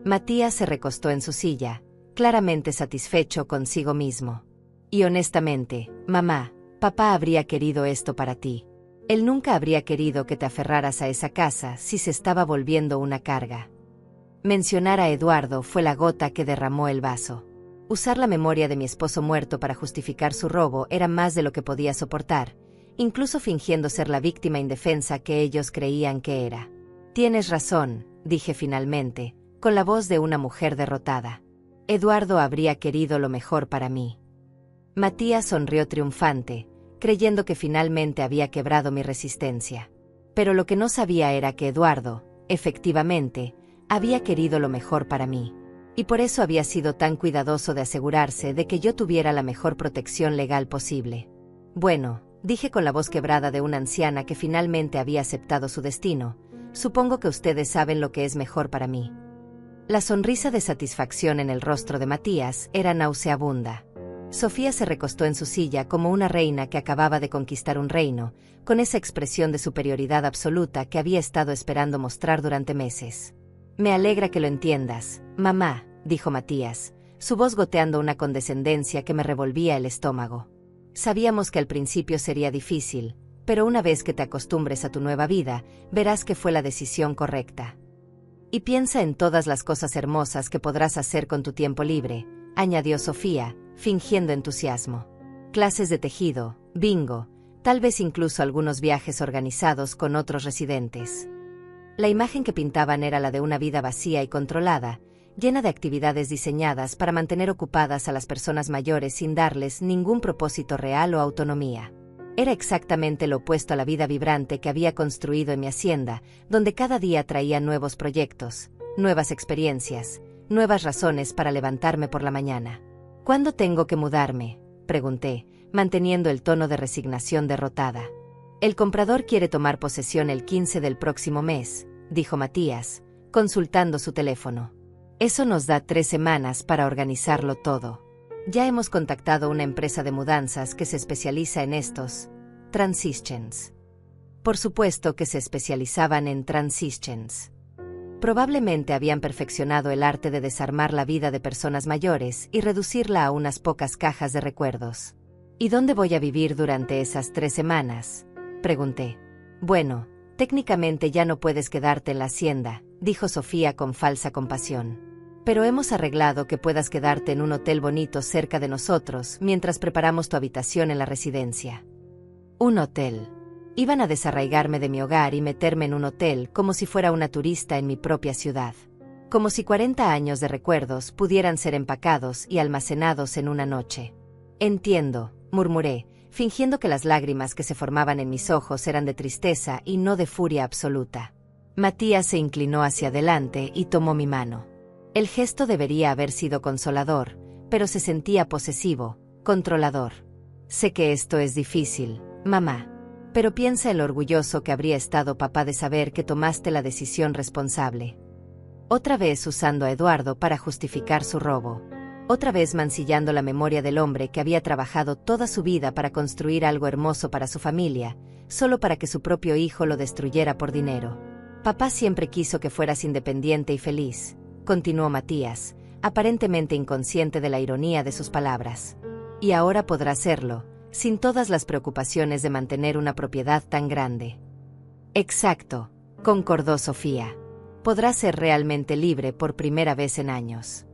Matías se recostó en su silla, claramente satisfecho consigo mismo. Y honestamente, mamá, papá habría querido esto para ti. Él nunca habría querido que te aferraras a esa casa si se estaba volviendo una carga. Mencionar a Eduardo fue la gota que derramó el vaso. Usar la memoria de mi esposo muerto para justificar su robo era más de lo que podía soportar, incluso fingiendo ser la víctima indefensa que ellos creían que era. Tienes razón, dije finalmente, con la voz de una mujer derrotada. Eduardo habría querido lo mejor para mí. Matías sonrió triunfante, creyendo que finalmente había quebrado mi resistencia. Pero lo que no sabía era que Eduardo, efectivamente, había querido lo mejor para mí. Y por eso había sido tan cuidadoso de asegurarse de que yo tuviera la mejor protección legal posible. Bueno, dije con la voz quebrada de una anciana que finalmente había aceptado su destino, supongo que ustedes saben lo que es mejor para mí. La sonrisa de satisfacción en el rostro de Matías era nauseabunda. Sofía se recostó en su silla como una reina que acababa de conquistar un reino, con esa expresión de superioridad absoluta que había estado esperando mostrar durante meses. Me alegra que lo entiendas, mamá, dijo Matías, su voz goteando una condescendencia que me revolvía el estómago. Sabíamos que al principio sería difícil, pero una vez que te acostumbres a tu nueva vida, verás que fue la decisión correcta. Y piensa en todas las cosas hermosas que podrás hacer con tu tiempo libre, añadió Sofía, fingiendo entusiasmo. Clases de tejido, bingo, tal vez incluso algunos viajes organizados con otros residentes. La imagen que pintaban era la de una vida vacía y controlada, llena de actividades diseñadas para mantener ocupadas a las personas mayores sin darles ningún propósito real o autonomía. Era exactamente lo opuesto a la vida vibrante que había construido en mi hacienda, donde cada día traía nuevos proyectos, nuevas experiencias, nuevas razones para levantarme por la mañana. ¿Cuándo tengo que mudarme?, pregunté, manteniendo el tono de resignación derrotada. El comprador quiere tomar posesión el 15 del próximo mes, dijo Matías, consultando su teléfono. Eso nos da 3 semanas para organizarlo todo. Ya hemos contactado una empresa de mudanzas que se especializa en estos transitions. Por supuesto que se especializaban en transitions. Probablemente habían perfeccionado el arte de desarmar la vida de personas mayores y reducirla a unas pocas cajas de recuerdos. ¿Y dónde voy a vivir durante esas 3 semanas?, pregunté. Bueno, técnicamente ya no puedes quedarte en la hacienda, dijo Sofía con falsa compasión. Pero hemos arreglado que puedas quedarte en un hotel bonito cerca de nosotros mientras preparamos tu habitación en la residencia. Un hotel. Iban a desarraigarme de mi hogar y meterme en un hotel como si fuera una turista en mi propia ciudad. Como si 40 años de recuerdos pudieran ser empacados y almacenados en una noche. Entiendo, murmuré, fingiendo que las lágrimas que se formaban en mis ojos eran de tristeza y no de furia absoluta. Matías se inclinó hacia adelante y tomó mi mano. El gesto debería haber sido consolador, pero se sentía posesivo, controlador. Sé que esto es difícil, mamá. Pero piensa en lo orgulloso que habría estado papá de saber que tomaste la decisión responsable. Otra vez usando a Eduardo para justificar su robo. Otra vez mancillando la memoria del hombre que había trabajado toda su vida para construir algo hermoso para su familia, solo para que su propio hijo lo destruyera por dinero. Papá siempre quiso que fueras independiente y feliz, continuó Matías, aparentemente inconsciente de la ironía de sus palabras. Y ahora podrá serlo, sin todas las preocupaciones de mantener una propiedad tan grande. Exacto, concordó Sofía. Podrá ser realmente libre por primera vez en años.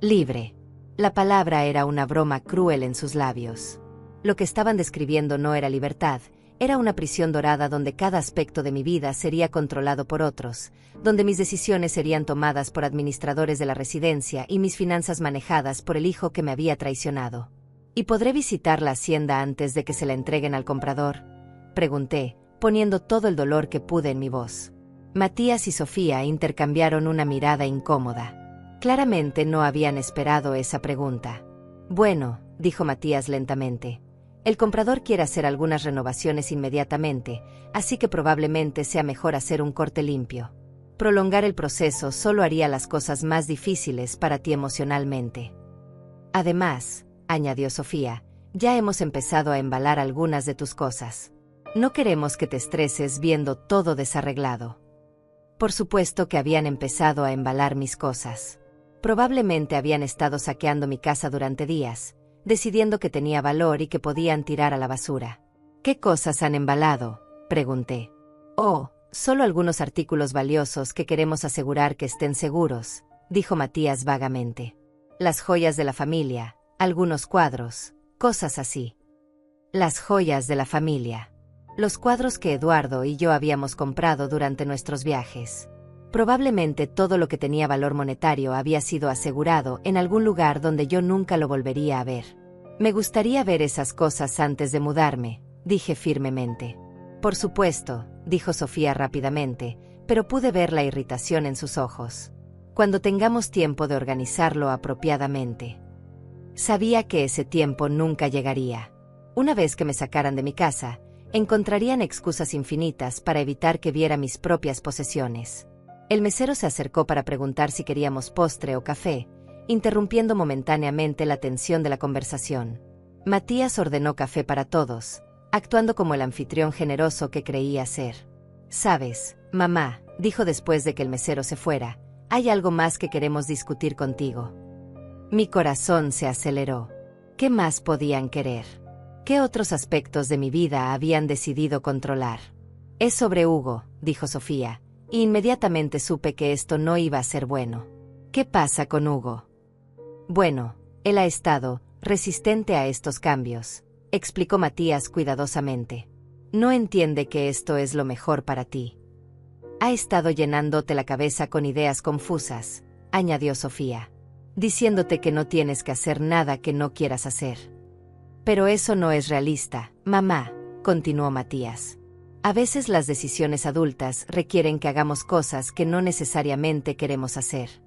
Libre. La palabra era una broma cruel en sus labios. Lo que estaban describiendo no era libertad, era una prisión dorada donde cada aspecto de mi vida sería controlado por otros, donde mis decisiones serían tomadas por administradores de la residencia y mis finanzas manejadas por el hijo que me había traicionado. ¿Y podré visitar la hacienda antes de que se la entreguen al comprador?, pregunté, poniendo todo el dolor que pude en mi voz. Matías y Sofía intercambiaron una mirada incómoda. Claramente no habían esperado esa pregunta. Bueno, dijo Matías lentamente. El comprador quiere hacer algunas renovaciones inmediatamente, así que probablemente sea mejor hacer un corte limpio. Prolongar el proceso solo haría las cosas más difíciles para ti emocionalmente. Además, añadió Sofía, ya hemos empezado a embalar algunas de tus cosas. No queremos que te estreses viendo todo desarreglado. Por supuesto que habían empezado a embalar mis cosas. Probablemente habían estado saqueando mi casa durante días, decidiendo que tenía valor y que podían tirar a la basura. ¿Qué cosas han embalado?, pregunté. Oh, solo algunos artículos valiosos que queremos asegurar que estén seguros, dijo Matías vagamente. Las joyas de la familia, algunos cuadros, cosas así. Las joyas de la familia. Los cuadros que Eduardo y yo habíamos comprado durante nuestros viajes. Probablemente todo lo que tenía valor monetario había sido asegurado en algún lugar donde yo nunca lo volvería a ver. Me gustaría ver esas cosas antes de mudarme, dije firmemente. Por supuesto, dijo Sofía rápidamente, pero pude ver la irritación en sus ojos. Cuando tengamos tiempo de organizarlo apropiadamente. Sabía que ese tiempo nunca llegaría. Una vez que me sacaran de mi casa, encontrarían excusas infinitas para evitar que viera mis propias posesiones. El mesero se acercó para preguntar si queríamos postre o café, interrumpiendo momentáneamente la tensión de la conversación. Matías ordenó café para todos, actuando como el anfitrión generoso que creía ser. «Sabes, mamá», dijo después de que el mesero se fuera, «hay algo más que queremos discutir contigo». Mi corazón se aceleró. ¿Qué más podían querer? ¿Qué otros aspectos de mi vida habían decidido controlar? Es sobre Hugo, dijo Sofía, y inmediatamente supe que esto no iba a ser bueno. ¿Qué pasa con Hugo? Bueno, él ha estado resistente a estos cambios, explicó Matías cuidadosamente. No entiende que esto es lo mejor para ti. Ha estado llenándote la cabeza con ideas confusas, añadió Sofía, diciéndote que no tienes que hacer nada que no quieras hacer. Pero eso no es realista, mamá, continuó Matías. A veces las decisiones adultas requieren que hagamos cosas que no necesariamente queremos hacer.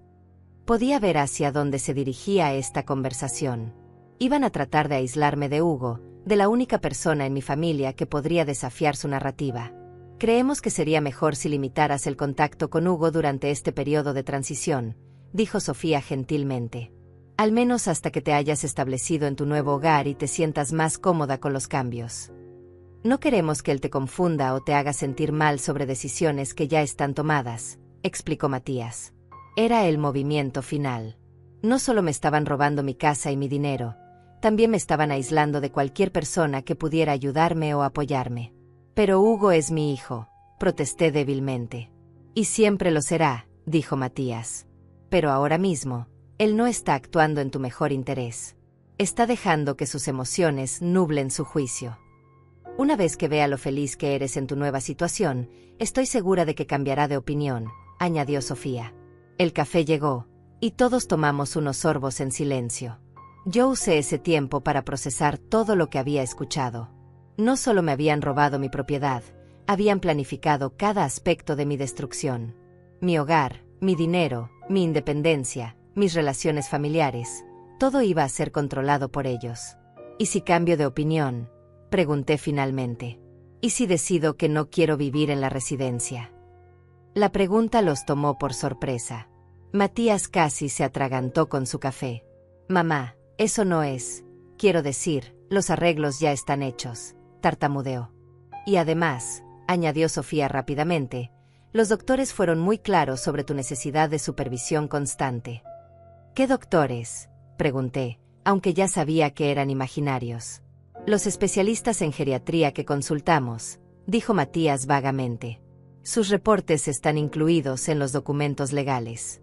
Podía ver hacia dónde se dirigía esta conversación. Iban a tratar de aislarme de Hugo, de la única persona en mi familia que podría desafiar su narrativa. Creemos que sería mejor si limitaras el contacto con Hugo durante este periodo de transición, dijo Sofía gentilmente. Al menos hasta que te hayas establecido en tu nuevo hogar y te sientas más cómoda con los cambios. No queremos que él te confunda o te haga sentir mal sobre decisiones que ya están tomadas, explicó Matías. Era el movimiento final. No solo me estaban robando mi casa y mi dinero, también me estaban aislando de cualquier persona que pudiera ayudarme o apoyarme. Pero Hugo es mi hijo, protesté débilmente. Y siempre lo será, dijo Matías. Pero ahora mismo, él no está actuando en tu mejor interés. Está dejando que sus emociones nublen su juicio. Una vez que vea lo feliz que eres en tu nueva situación, estoy segura de que cambiará de opinión, añadió Sofía. El café llegó, y todos tomamos unos sorbos en silencio. Yo usé ese tiempo para procesar todo lo que había escuchado. No solo me habían robado mi propiedad, Habían planificado cada aspecto de mi destrucción. Mi hogar, mi dinero, mi independencia, mis relaciones familiares, todo iba a ser controlado por ellos. ¿Y si cambio de opinión?, pregunté finalmente. ¿Y si decido que no quiero vivir en la residencia? La pregunta los tomó por sorpresa. Matías casi se atragantó con su café. Mamá, eso no es. Quiero decir, los arreglos ya están hechos, tartamudeó. Y además, añadió Sofía rápidamente, los doctores fueron muy claros sobre tu necesidad de supervisión constante. ¿Qué doctores?, pregunté, aunque ya sabía que eran imaginarios. Los especialistas en geriatría que consultamos, dijo Matías vagamente. Sus reportes están incluidos en los documentos legales.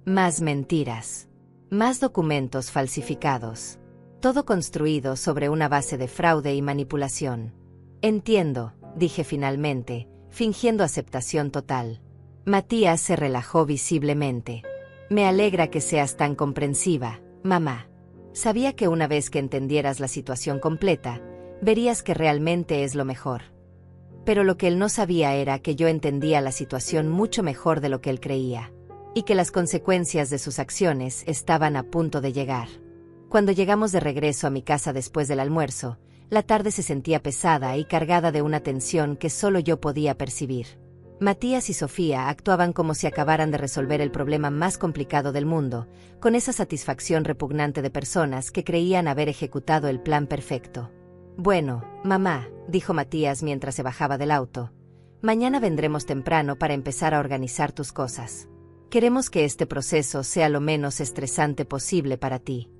Más mentiras. Más documentos falsificados. Todo construido sobre una base de fraude y manipulación. Entiendo, dije finalmente, fingiendo aceptación total. Matías se relajó visiblemente. Me alegra que seas tan comprensiva, mamá. Sabía que una vez que entendieras la situación completa, verías que realmente es lo mejor. Pero lo que él no sabía era que yo entendía la situación mucho mejor de lo que él creía, y que las consecuencias de sus acciones estaban a punto de llegar. Cuando llegamos de regreso a mi casa después del almuerzo, la tarde se sentía pesada y cargada de una tensión que solo yo podía percibir. Matías y Sofía actuaban como si acabaran de resolver el problema más complicado del mundo, con esa satisfacción repugnante de personas que creían haber ejecutado el plan perfecto. Bueno, mamá, dijo Matías mientras se bajaba del auto, mañana vendremos temprano para empezar a organizar tus cosas. Queremos que este proceso sea lo menos estresante posible para ti.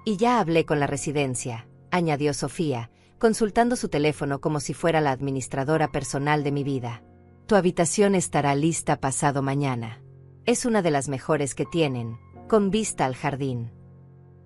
Y ya hablé con la residencia, añadió Sofía, consultando su teléfono como si fuera la administradora personal de mi vida. Tu habitación estará lista pasado mañana. Es una de las mejores que tienen, con vista al jardín.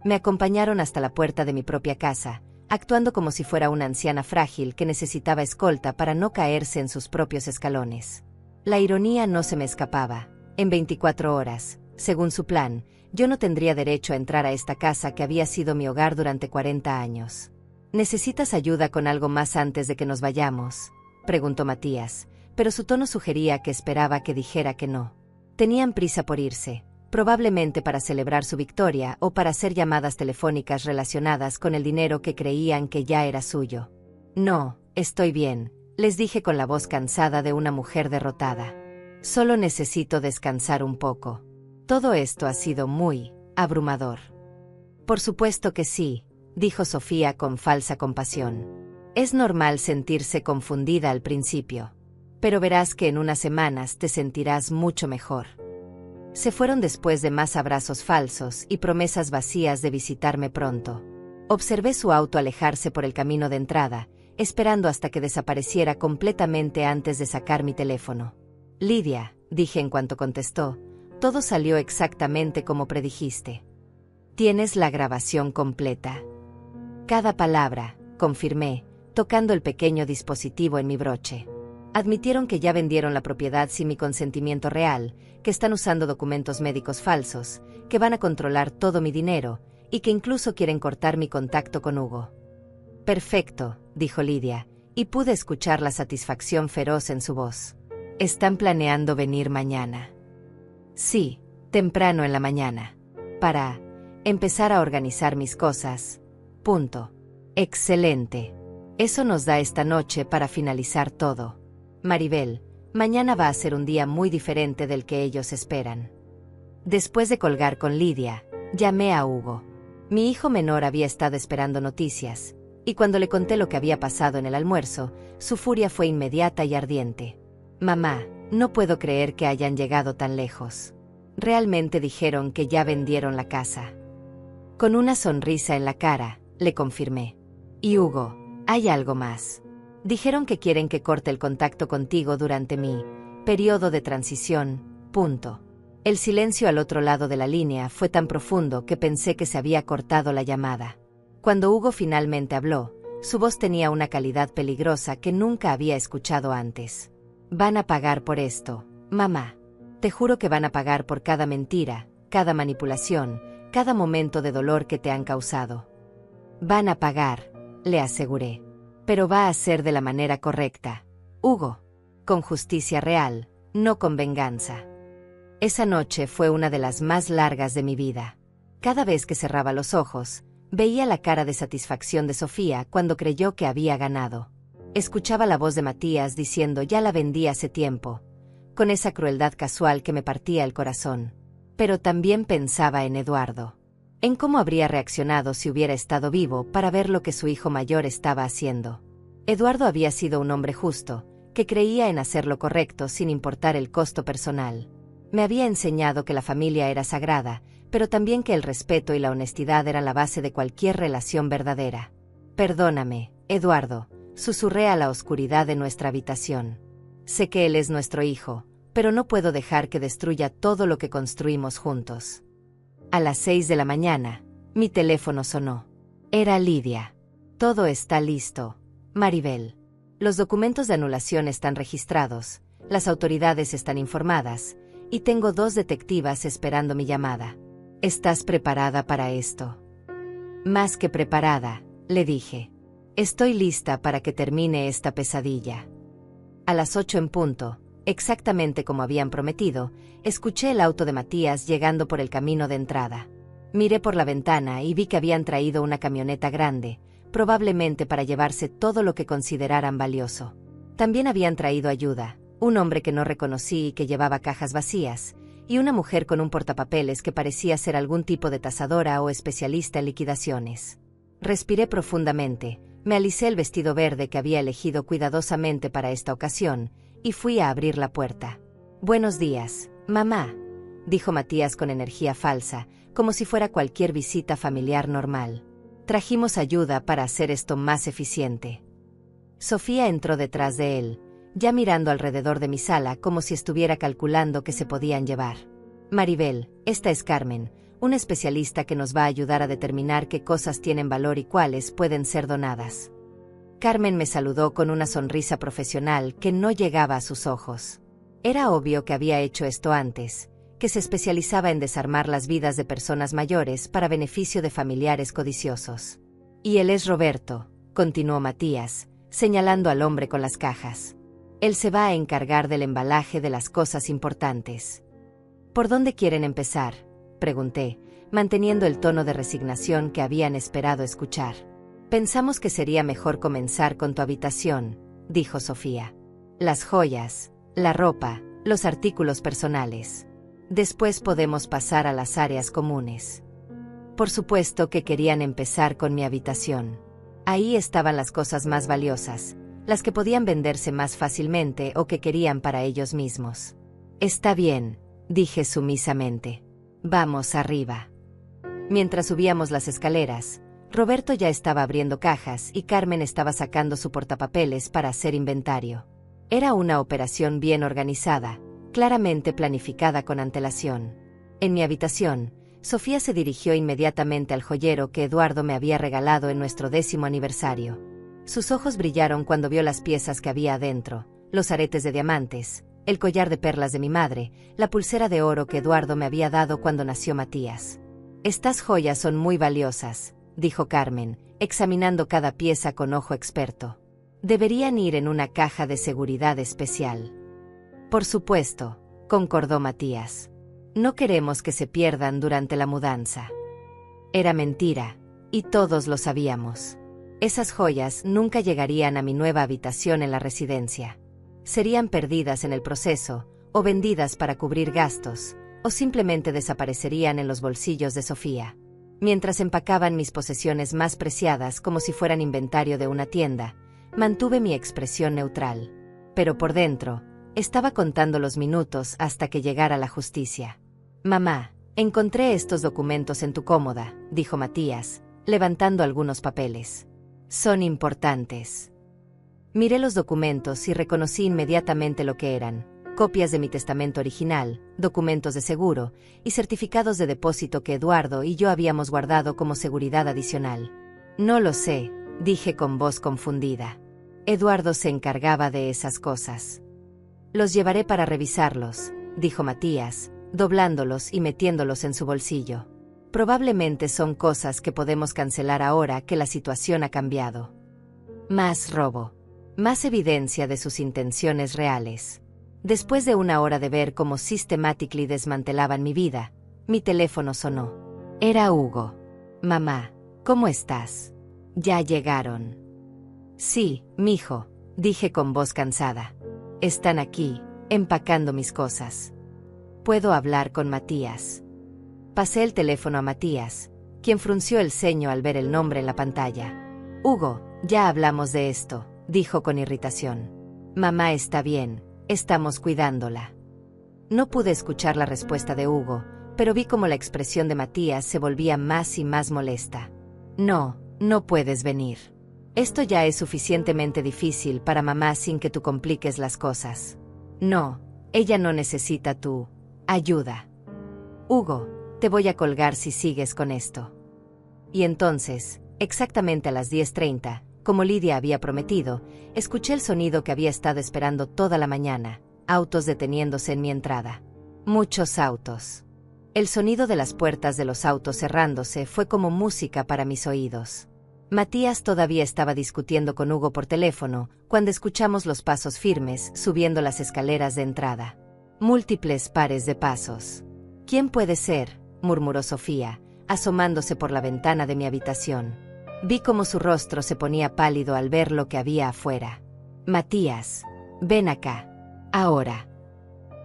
Me acompañaron hasta la puerta de mi propia casa, actuando como si fuera una anciana frágil que necesitaba escolta para no caerse en sus propios escalones. La ironía no se me escapaba. En 24 horas, según su plan, yo no tendría derecho a entrar a esta casa que había sido mi hogar durante 40 años. ¿Necesitas ayuda con algo más antes de que nos vayamos?, preguntó Matías, pero su tono sugería que esperaba que dijera que no. Tenían prisa por irse, probablemente para celebrar su victoria o para hacer llamadas telefónicas relacionadas con el dinero que creían que ya era suyo. No, estoy bien, les dije con la voz cansada de una mujer derrotada. Solo necesito descansar un poco. Todo esto ha sido muy abrumador. Por supuesto que sí, dijo Sofía con falsa compasión. Es normal sentirse confundida al principio, pero verás que en unas semanas te sentirás mucho mejor. Se fueron después de más abrazos falsos y promesas vacías de visitarme pronto. Observé su auto alejarse por el camino de entrada, esperando hasta que desapareciera completamente antes de sacar mi teléfono. Lidia, dije en cuanto contestó, todo salió exactamente como predijiste. ¿Tienes la grabación completa? Cada palabra, confirmé, tocando el pequeño dispositivo en mi broche. Admitieron que ya vendieron la propiedad sin mi consentimiento real, que están usando documentos médicos falsos, que van a controlar todo mi dinero, y que incluso quieren cortar mi contacto con Hugo. Perfecto, dijo Lidia, y pude escuchar la satisfacción feroz en su voz. ¿Están planeando venir mañana? Sí, temprano en la mañana. Para empezar a organizar mis cosas. Punto. Excelente. Eso nos da esta noche para finalizar todo. Maribel, mañana va a ser un día muy diferente del que ellos esperan. Después de colgar con Lidia, llamé a Hugo. Mi hijo menor había estado esperando noticias, y cuando le conté lo que había pasado en el almuerzo, su furia fue inmediata y ardiente. Mamá, no puedo creer que hayan llegado tan lejos. Realmente dijeron que ya vendieron la casa. Con una sonrisa en la cara, le confirmé. Y Hugo, hay algo más. Dijeron que quieren que corte el contacto contigo durante mi periodo de transición. Punto. El silencio al otro lado de la línea fue tan profundo que pensé que se había cortado la llamada. Cuando Hugo finalmente habló, su voz tenía una calidad peligrosa que nunca había escuchado antes. Van a pagar por esto, mamá. Te juro que van a pagar por cada mentira, cada manipulación, cada momento de dolor que te han causado. Van a pagar, le aseguré. Pero va a ser de la manera correcta. Hugo. Con justicia real, no con venganza. Esa noche fue una de las más largas de mi vida. Cada vez que cerraba los ojos, veía la cara de satisfacción de Sofía cuando creyó que había ganado. Escuchaba la voz de Matías diciendo ya la vendí hace tiempo, con esa crueldad casual que me partía el corazón. Pero también pensaba en Eduardo, en cómo habría reaccionado si hubiera estado vivo para ver lo que su hijo mayor estaba haciendo. Eduardo había sido un hombre justo, que creía en hacer lo correcto sin importar el costo personal. Me había enseñado que la familia era sagrada, pero también que el respeto y la honestidad eran la base de cualquier relación verdadera. Perdóname, Eduardo, susurré a la oscuridad de nuestra habitación. Sé que él es nuestro hijo, pero no puedo dejar que destruya todo lo que construimos juntos. A las 6 de la mañana, mi teléfono sonó. Era Lidia. Todo está listo, Maribel. Los documentos de anulación están registrados, las autoridades están informadas, y tengo 2 detectivas esperando mi llamada. ¿Estás preparada para esto? Más que preparada, le dije. Estoy lista para que termine esta pesadilla. A las 8 en punto, exactamente como habían prometido, escuché el auto de Matías llegando por el camino de entrada. Miré por la ventana y vi que habían traído una camioneta grande, probablemente para llevarse todo lo que consideraran valioso. También habían traído ayuda, un hombre que no reconocí y que llevaba cajas vacías, y una mujer con un portapapeles que parecía ser algún tipo de tasadora o especialista en liquidaciones. Respiré profundamente, me alicé el vestido verde que había elegido cuidadosamente para esta ocasión, y fui a abrir la puerta. «Buenos días, mamá», dijo Matías con energía falsa, como si fuera cualquier visita familiar normal. «Trajimos ayuda para hacer esto más eficiente». Sofía entró detrás de él, ya mirando alrededor de mi sala como si estuviera calculando qué se podían llevar. «Maribel, esta es Carmen, una especialista que nos va a ayudar a determinar qué cosas tienen valor y cuáles pueden ser donadas». Carmen me saludó con una sonrisa profesional que no llegaba a sus ojos. Era obvio que había hecho esto antes, que se especializaba en desarmar las vidas de personas mayores para beneficio de familiares codiciosos. «Y él es Roberto», continuó Matías, señalando al hombre con las cajas. «Él se va a encargar del embalaje de las cosas importantes». «¿Por dónde quieren empezar?», pregunté, manteniendo el tono de resignación que habían esperado escuchar. «Pensamos que sería mejor comenzar con tu habitación», dijo Sofía. «Las joyas, la ropa, los artículos personales. Después podemos pasar a las áreas comunes». Por supuesto que querían empezar con mi habitación. Ahí estaban las cosas más valiosas, las que podían venderse más fácilmente o que querían para ellos mismos. «Está bien», dije sumisamente. «Vamos arriba». Mientras subíamos las escaleras, Roberto ya estaba abriendo cajas y Carmen estaba sacando su portapapeles para hacer inventario. Era una operación bien organizada, claramente planificada con antelación. En mi habitación, Sofía se dirigió inmediatamente al joyero que Eduardo me había regalado en nuestro 10º aniversario. Sus ojos brillaron cuando vio las piezas que había adentro, los aretes de diamantes, el collar de perlas de mi madre, la pulsera de oro que Eduardo me había dado cuando nació Matías. «Estas joyas son muy valiosas», dijo Carmen, examinando cada pieza con ojo experto. «Deberían ir en una caja de seguridad especial». «Por supuesto», concordó Matías. «No queremos que se pierdan durante la mudanza». Era mentira, y todos lo sabíamos. Esas joyas nunca llegarían a mi nueva habitación en la residencia. Serían perdidas en el proceso, o vendidas para cubrir gastos, o simplemente desaparecerían en los bolsillos de Sofía. Mientras empacaban mis posesiones más preciadas como si fueran inventario de una tienda, mantuve mi expresión neutral. Pero por dentro, estaba contando los minutos hasta que llegara la justicia. «Mamá, encontré estos documentos en tu cómoda», dijo Matías, levantando algunos papeles. «Son importantes». Miré los documentos y reconocí inmediatamente lo que eran: copias de mi testamento original, documentos de seguro y certificados de depósito que Eduardo y yo habíamos guardado como seguridad adicional. «No lo sé», dije con voz confundida. «Eduardo se encargaba de esas cosas». «Los llevaré para revisarlos», dijo Matías, doblándolos y metiéndolos en su bolsillo. «Probablemente son cosas que podemos cancelar ahora que la situación ha cambiado». «Más robo». Más evidencia de sus intenciones reales. Después de una hora de ver cómo Systematically desmantelaban mi vida, mi teléfono sonó. Era Hugo. Mamá, ¿cómo estás? ¿Ya llegaron? Sí, mijo, dije con voz cansada. Están aquí, empacando mis cosas. ¿Puedo hablar con Matías? Pasé el teléfono a Matías, quien frunció el ceño al ver el nombre en la pantalla. Hugo, ya hablamos de esto, dijo con irritación. Mamá está bien, estamos cuidándola. No pude escuchar la respuesta de Hugo, pero vi cómo la expresión de Matías se volvía más y más molesta. No, no puedes venir. Esto ya es suficientemente difícil para mamá sin que tú compliques las cosas. No, ella no necesita tu ayuda. Hugo, te voy a colgar si sigues con esto. Y entonces, exactamente a las 10:30, como Lidia había prometido, escuché el sonido que había estado esperando toda la mañana, autos deteniéndose en mi entrada. Muchos autos. El sonido de las puertas de los autos cerrándose fue como música para mis oídos. Matías todavía estaba discutiendo con Hugo por teléfono, cuando escuchamos los pasos firmes subiendo las escaleras de entrada. Múltiples pares de pasos. ¿Quién puede ser?, murmuró Sofía, asomándose por la ventana de mi habitación. Vi cómo su rostro se ponía pálido al ver lo que había afuera. Matías, ven acá. Ahora.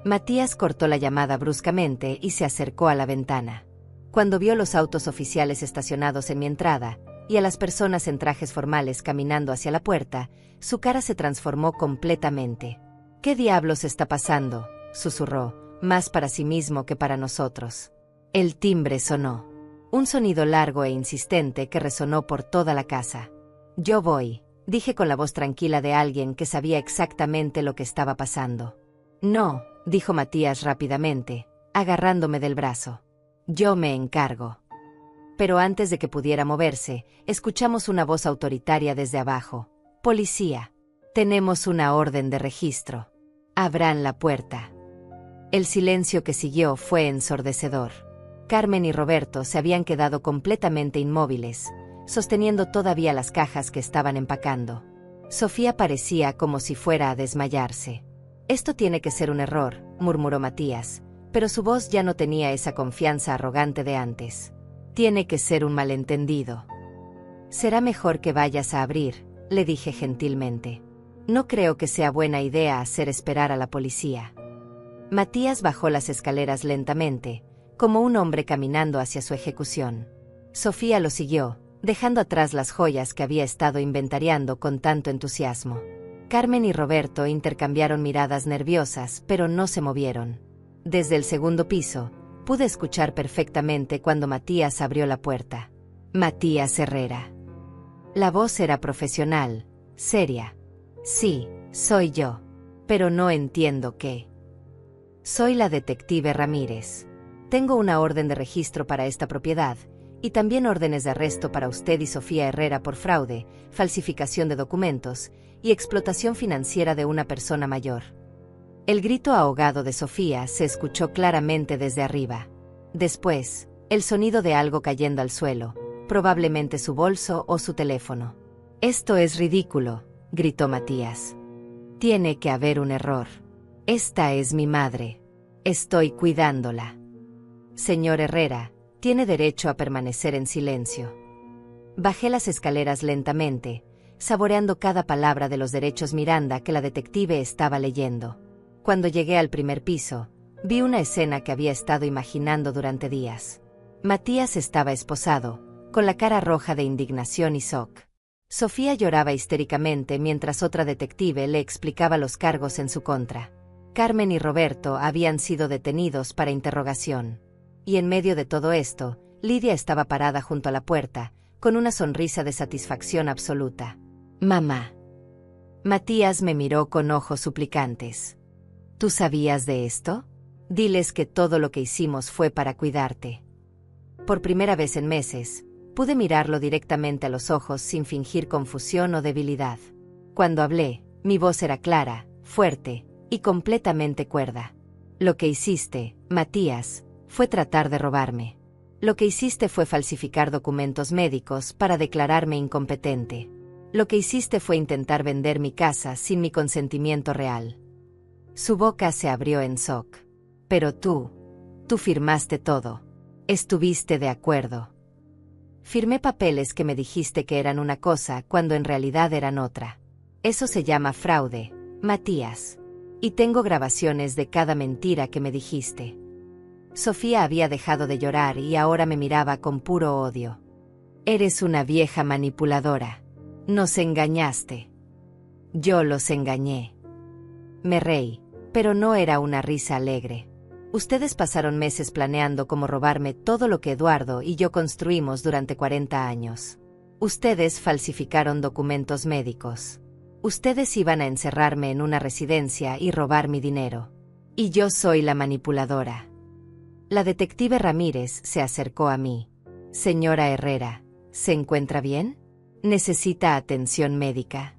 Matías cortó la llamada bruscamente y se acercó a la ventana. Cuando vio los autos oficiales estacionados en mi entrada, y a las personas en trajes formales caminando hacia la puerta, su cara se transformó completamente. ¿Qué diablos está pasando?, susurró, más para sí mismo que para nosotros. El timbre sonó. Un sonido largo e insistente que resonó por toda la casa. Yo voy, dije con la voz tranquila de alguien que sabía exactamente lo que estaba pasando. No, dijo Matías rápidamente, agarrándome del brazo. Yo me encargo. Pero antes de que pudiera moverse, escuchamos una voz autoritaria desde abajo. Policía. Tenemos una orden de registro. Abran la puerta. El silencio que siguió fue ensordecedor. Carmen y Roberto se habían quedado completamente inmóviles, sosteniendo todavía las cajas que estaban empacando. Sofía parecía como si fuera a desmayarse. Esto tiene que ser un error, murmuró Matías, pero su voz ya no tenía esa confianza arrogante de antes. Tiene que ser un malentendido. Será mejor que vayas a abrir, le dije gentilmente. No creo que sea buena idea hacer esperar a la policía. Matías bajó las escaleras lentamente, como un hombre caminando hacia su ejecución. Sofía lo siguió, dejando atrás las joyas que había estado inventariando con tanto entusiasmo. Carmen y Roberto intercambiaron miradas nerviosas, pero no se movieron. Desde el segundo piso, pude escuchar perfectamente cuando Matías abrió la puerta. Matías Herrera. La voz era profesional, seria. Sí, soy yo. Pero no entiendo qué. Soy la detective Ramírez. Tengo una orden de registro para esta propiedad, y también órdenes de arresto para usted y Sofía Herrera por fraude, falsificación de documentos y explotación financiera de una persona mayor. El grito ahogado de Sofía se escuchó claramente desde arriba. Después, el sonido de algo cayendo al suelo, probablemente su bolso o su teléfono. Esto es ridículo, gritó Matías. Tiene que haber un error. Esta es mi madre. Estoy cuidándola. Señor Herrera, tiene derecho a permanecer en silencio. Bajé las escaleras lentamente, saboreando cada palabra de los derechos Miranda que la detective estaba leyendo. Cuando llegué al primer piso, vi una escena que había estado imaginando durante días. Matías estaba esposado, con la cara roja de indignación y shock. Sofía lloraba histéricamente mientras otra detective le explicaba los cargos en su contra. Carmen y Roberto habían sido detenidos para interrogación. Y en medio de todo esto, Lidia estaba parada junto a la puerta, con una sonrisa de satisfacción absoluta. Mamá. Matías me miró con ojos suplicantes. ¿Tú sabías de esto? Diles que todo lo que hicimos fue para cuidarte. Por primera vez en meses, pude mirarlo directamente a los ojos sin fingir confusión o debilidad. Cuando hablé, mi voz era clara, fuerte y completamente cuerda. Lo que hiciste, Matías, fue tratar de robarme. Lo que hiciste fue falsificar documentos médicos para declararme incompetente. Lo que hiciste fue intentar vender mi casa sin mi consentimiento real. Su boca se abrió en shock. Pero tú firmaste todo. Estuviste de acuerdo. Firmé papeles que me dijiste que eran una cosa cuando en realidad eran otra. Eso se llama fraude, Matías. Y tengo grabaciones de cada mentira que me dijiste. Sofía había dejado de llorar y ahora me miraba con puro odio. Eres una vieja manipuladora. Nos engañaste. Yo los engañé. Me reí, pero no era una risa alegre. Ustedes pasaron meses planeando cómo robarme todo lo que Eduardo y yo construimos durante 40 años. Ustedes falsificaron documentos médicos. Ustedes iban a encerrarme en una residencia y robar mi dinero. Y yo soy la manipuladora. La detective Ramírez se acercó a mí. Señora Herrera, ¿se encuentra bien? ¿Necesita atención médica?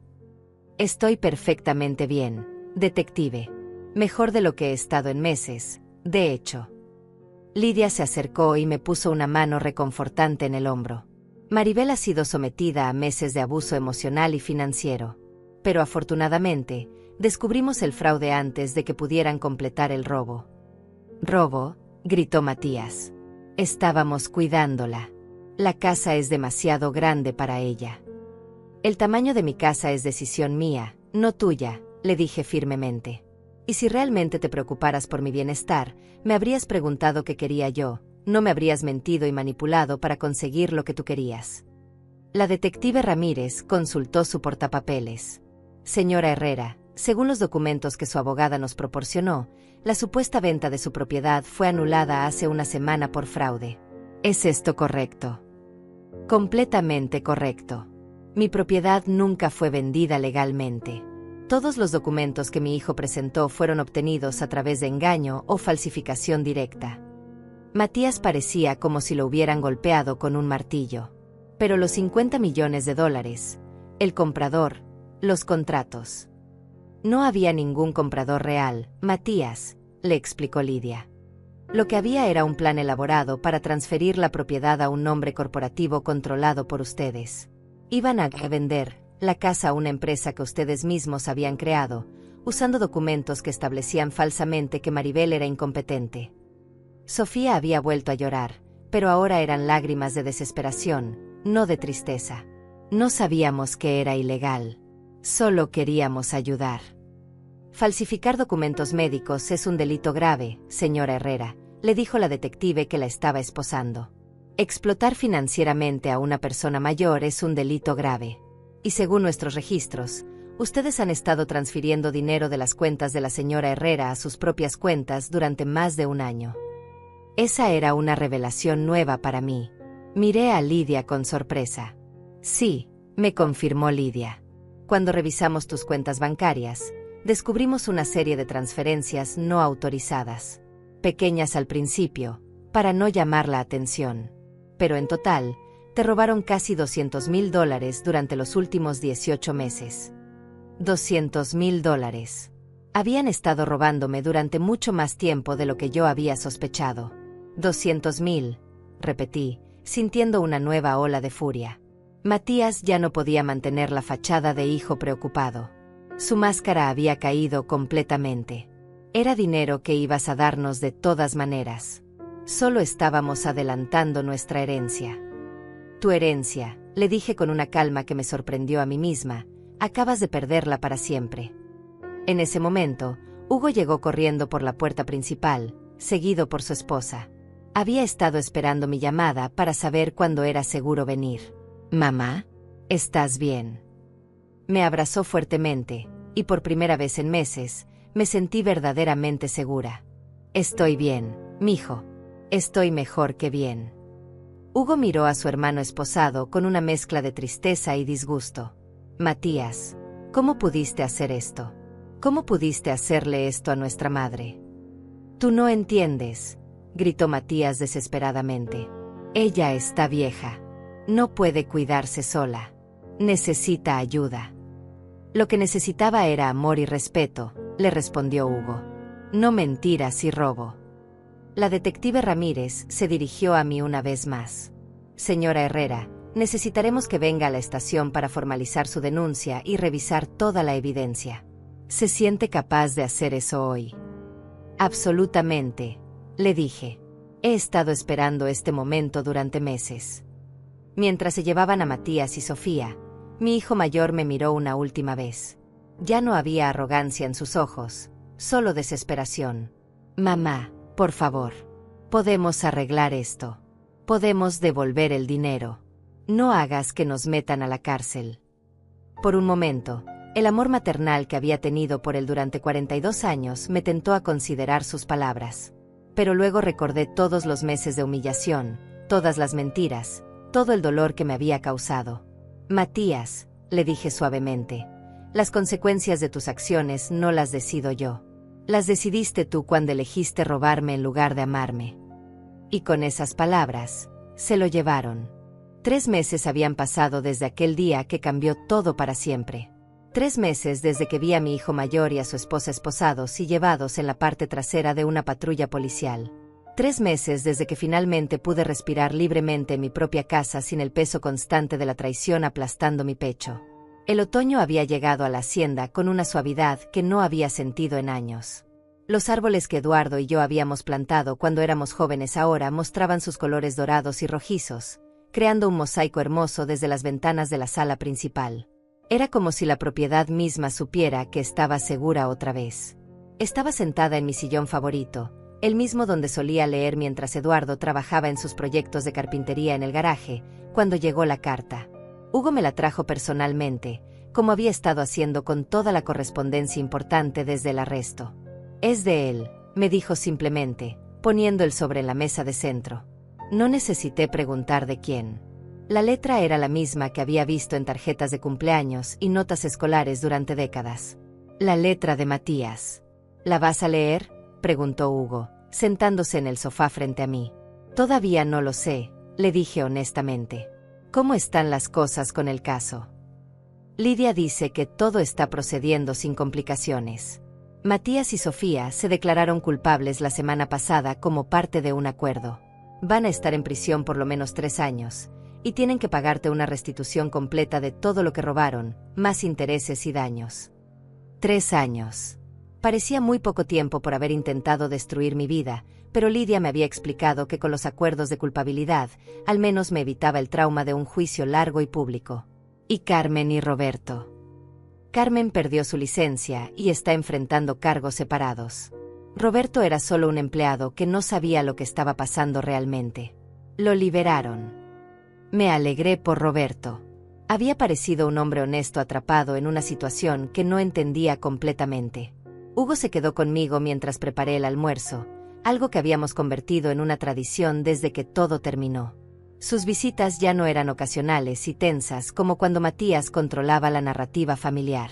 Estoy perfectamente bien, detective. Mejor de lo que he estado en meses, de hecho. Lidia se acercó y me puso una mano reconfortante en el hombro. Maribel ha sido sometida a meses de abuso emocional y financiero. Pero afortunadamente, descubrimos el fraude antes de que pudieran completar el robo. ¿Robo?, gritó Matías. Estábamos cuidándola. La casa es demasiado grande para ella. El tamaño de mi casa es decisión mía, no tuya, le dije firmemente. Y si realmente te preocuparas por mi bienestar, me habrías preguntado qué quería yo, no me habrías mentido y manipulado para conseguir lo que tú querías. La detective Ramírez consultó su portapapeles. Señora Herrera, según los documentos que su abogada nos proporcionó, la supuesta venta de su propiedad fue anulada hace una semana por fraude. ¿Es esto correcto? Completamente correcto. Mi propiedad nunca fue vendida legalmente. Todos los documentos que mi hijo presentó fueron obtenidos a través de engaño o falsificación directa. Matías parecía como si lo hubieran golpeado con un martillo. Pero los 50 millones de dólares, el comprador, los contratos. No había ningún comprador real, Matías, le explicó Lidia. Lo que había era un plan elaborado para transferir la propiedad a un nombre corporativo controlado por ustedes. Iban a vender la casa a una empresa que ustedes mismos habían creado, usando documentos que establecían falsamente que Maribel era incompetente. Sofía había vuelto a llorar, pero ahora eran lágrimas de desesperación, no de tristeza. No sabíamos que era ilegal. Solo queríamos ayudar. Falsificar documentos médicos es un delito grave, señora Herrera, le dijo la detective que la estaba esposando. Explotar financieramente a una persona mayor es un delito grave. Y según nuestros registros, ustedes han estado transfiriendo dinero de las cuentas de la señora Herrera a sus propias cuentas durante más de un año. Esa era una revelación nueva para mí. Miré a Lidia con sorpresa. Sí, me confirmó Lidia. Cuando revisamos tus cuentas bancarias, descubrimos una serie de transferencias no autorizadas. Pequeñas al principio, para no llamar la atención. Pero en total, te robaron casi $200,000 durante los últimos 18 meses. $200,000. Habían estado robándome durante mucho más tiempo de lo que yo había sospechado. 200,000, repetí, sintiendo una nueva ola de furia. Matías ya no podía mantener la fachada de hijo preocupado. Su máscara había caído completamente. Era dinero que ibas a darnos de todas maneras. Solo estábamos adelantando nuestra herencia. Tu herencia, le dije con una calma que me sorprendió a mí misma, acabas de perderla para siempre. En ese momento, Hugo llegó corriendo por la puerta principal, seguido por su esposa. Había estado esperando mi llamada para saber cuándo era seguro venir. Mamá, ¿estás bien? Me abrazó fuertemente, y por primera vez en meses, me sentí verdaderamente segura. Estoy bien, mijo. Estoy mejor que bien. Hugo miró a su hermano esposado con una mezcla de tristeza y disgusto. Matías, ¿cómo pudiste hacer esto? ¿Cómo pudiste hacerle esto a nuestra madre? Tú no entiendes, gritó Matías desesperadamente. Ella está vieja. No puede cuidarse sola. Necesita ayuda. Lo que necesitaba era amor y respeto, le respondió Hugo. No mentiras y robo. La detective Ramírez se dirigió a mí una vez más. Señora Herrera, Necesitaremos que venga a la estación para formalizar su denuncia y revisar toda la evidencia. ¿Se siente capaz de hacer eso hoy? Absolutamente, le dije. He estado esperando este momento durante meses. Mientras se llevaban a Matías y Sofía, mi hijo mayor me miró una última vez. Ya no había arrogancia en sus ojos, solo desesperación. Mamá, por favor. Podemos arreglar esto. Podemos devolver el dinero. No hagas que nos metan a la cárcel. Por un momento, el amor maternal que había tenido por él durante 42 años me tentó a considerar sus palabras. Pero luego recordé todos los meses de humillación, todas las mentiras, todo el dolor que me había causado. Matías, le dije suavemente, las consecuencias de tus acciones no las decido yo. Las decidiste tú cuando elegiste robarme en lugar de amarme. Y con esas palabras, se lo llevaron. 3 meses habían pasado desde aquel día que cambió todo para siempre. 3 meses desde que vi a mi hijo mayor y a su esposa esposados y llevados en la parte trasera de una patrulla policial. 3 meses desde que finalmente pude respirar libremente en mi propia casa sin el peso constante de la traición aplastando mi pecho. El otoño había llegado a la hacienda con una suavidad que no había sentido en años. Los árboles que Eduardo y yo habíamos plantado cuando éramos jóvenes ahora mostraban sus colores dorados y rojizos, creando un mosaico hermoso desde las ventanas de la sala principal. Era como si la propiedad misma supiera que estaba segura otra vez. Estaba sentada en mi sillón favorito, el mismo donde solía leer mientras Eduardo trabajaba en sus proyectos de carpintería en el garaje, cuando llegó la carta. Hugo me la trajo personalmente, como había estado haciendo con toda la correspondencia importante desde el arresto. Es de él, me dijo simplemente, poniendo el sobre en la mesa de centro. No necesité preguntar de quién. La letra era la misma que había visto en tarjetas de cumpleaños y notas escolares durante décadas. La letra de Matías. ¿La vas a leer?, preguntó Hugo, sentándose en el sofá frente a mí. Todavía no lo sé, le dije honestamente. ¿Cómo están las cosas con el caso? Lidia dice que todo está procediendo sin complicaciones. Matías y Sofía se declararon culpables la semana pasada como parte de un acuerdo. Van a estar en prisión por lo menos 3 años, y tienen que pagarte una restitución completa de todo lo que robaron, más intereses y daños. 3 años. Parecía muy poco tiempo por haber intentado destruir mi vida, pero Lidia me había explicado que con los acuerdos de culpabilidad, al menos me evitaba el trauma de un juicio largo y público. ¿Y Carmen y Roberto? Carmen perdió su licencia y está enfrentando cargos separados. Roberto era solo un empleado que no sabía lo que estaba pasando realmente. Lo liberaron. Me alegré por Roberto. Había parecido un hombre honesto atrapado en una situación que no entendía completamente. Hugo se quedó conmigo mientras preparé el almuerzo, algo que habíamos convertido en una tradición desde que todo terminó. Sus visitas ya no eran ocasionales y tensas como cuando Matías controlaba la narrativa familiar.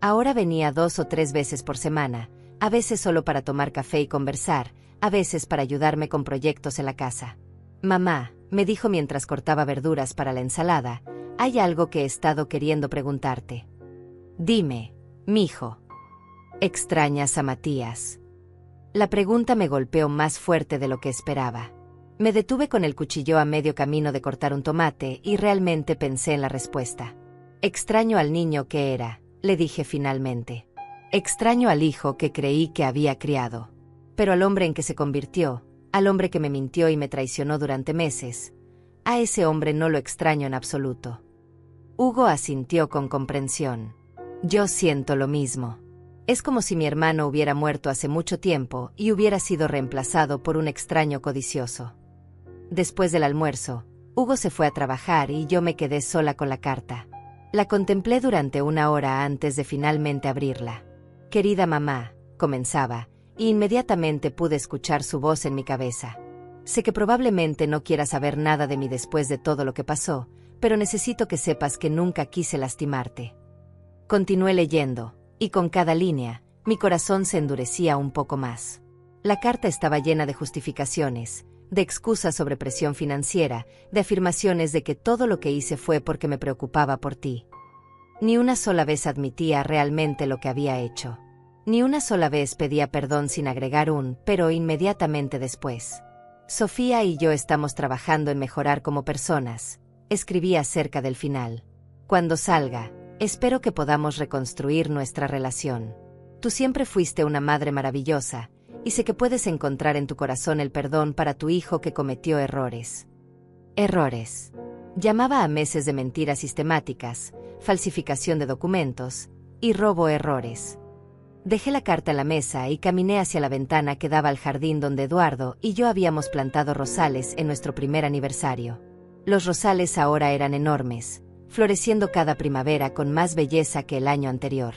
Ahora venía 2 o 3 veces por semana, a veces solo para tomar café y conversar, a veces para ayudarme con proyectos en la casa. Mamá, me dijo mientras cortaba verduras para la ensalada, hay algo que he estado queriendo preguntarte. Dime, mijo. ¿Extrañas a Matías? La pregunta me golpeó más fuerte de lo que esperaba. Me detuve con el cuchillo a medio camino de cortar un tomate y realmente pensé en la respuesta. Extraño al niño que era, le dije finalmente. Extraño al hijo que creí que había criado. Pero al hombre en que se convirtió, al hombre que me mintió y me traicionó durante meses, a ese hombre no lo extraño en absoluto. Hugo asintió con comprensión. Yo siento lo mismo. Es como si mi hermano hubiera muerto hace mucho tiempo y hubiera sido reemplazado por un extraño codicioso. Después del almuerzo, Hugo se fue a trabajar y yo me quedé sola con la carta. La contemplé durante 1 hora antes de finalmente abrirla. Querida mamá, comenzaba, y inmediatamente pude escuchar su voz en mi cabeza. Sé que probablemente no quieras saber nada de mí después de todo lo que pasó, pero necesito que sepas que nunca quise lastimarte. Continué leyendo, y con cada línea, mi corazón se endurecía un poco más. La carta estaba llena de justificaciones, de excusas sobre presión financiera, de afirmaciones de que todo lo que hice fue porque me preocupaba por ti. Ni una sola vez admitía realmente lo que había hecho. Ni una sola vez pedía perdón sin agregar un pero inmediatamente después. Sofía y yo estamos trabajando en mejorar como personas, Escribí acerca del final. Cuando salga, espero que podamos reconstruir nuestra relación. Tú siempre fuiste una madre maravillosa, y sé que puedes encontrar en tu corazón el perdón para tu hijo que cometió errores. Errores. Llamaba a meses de mentiras sistemáticas, falsificación de documentos y robo errores. Dejé la carta en la mesa y caminé hacia la ventana que daba al jardín donde Eduardo y yo habíamos plantado rosales en nuestro primer aniversario. Los rosales ahora eran enormes, floreciendo cada primavera con más belleza que el año anterior.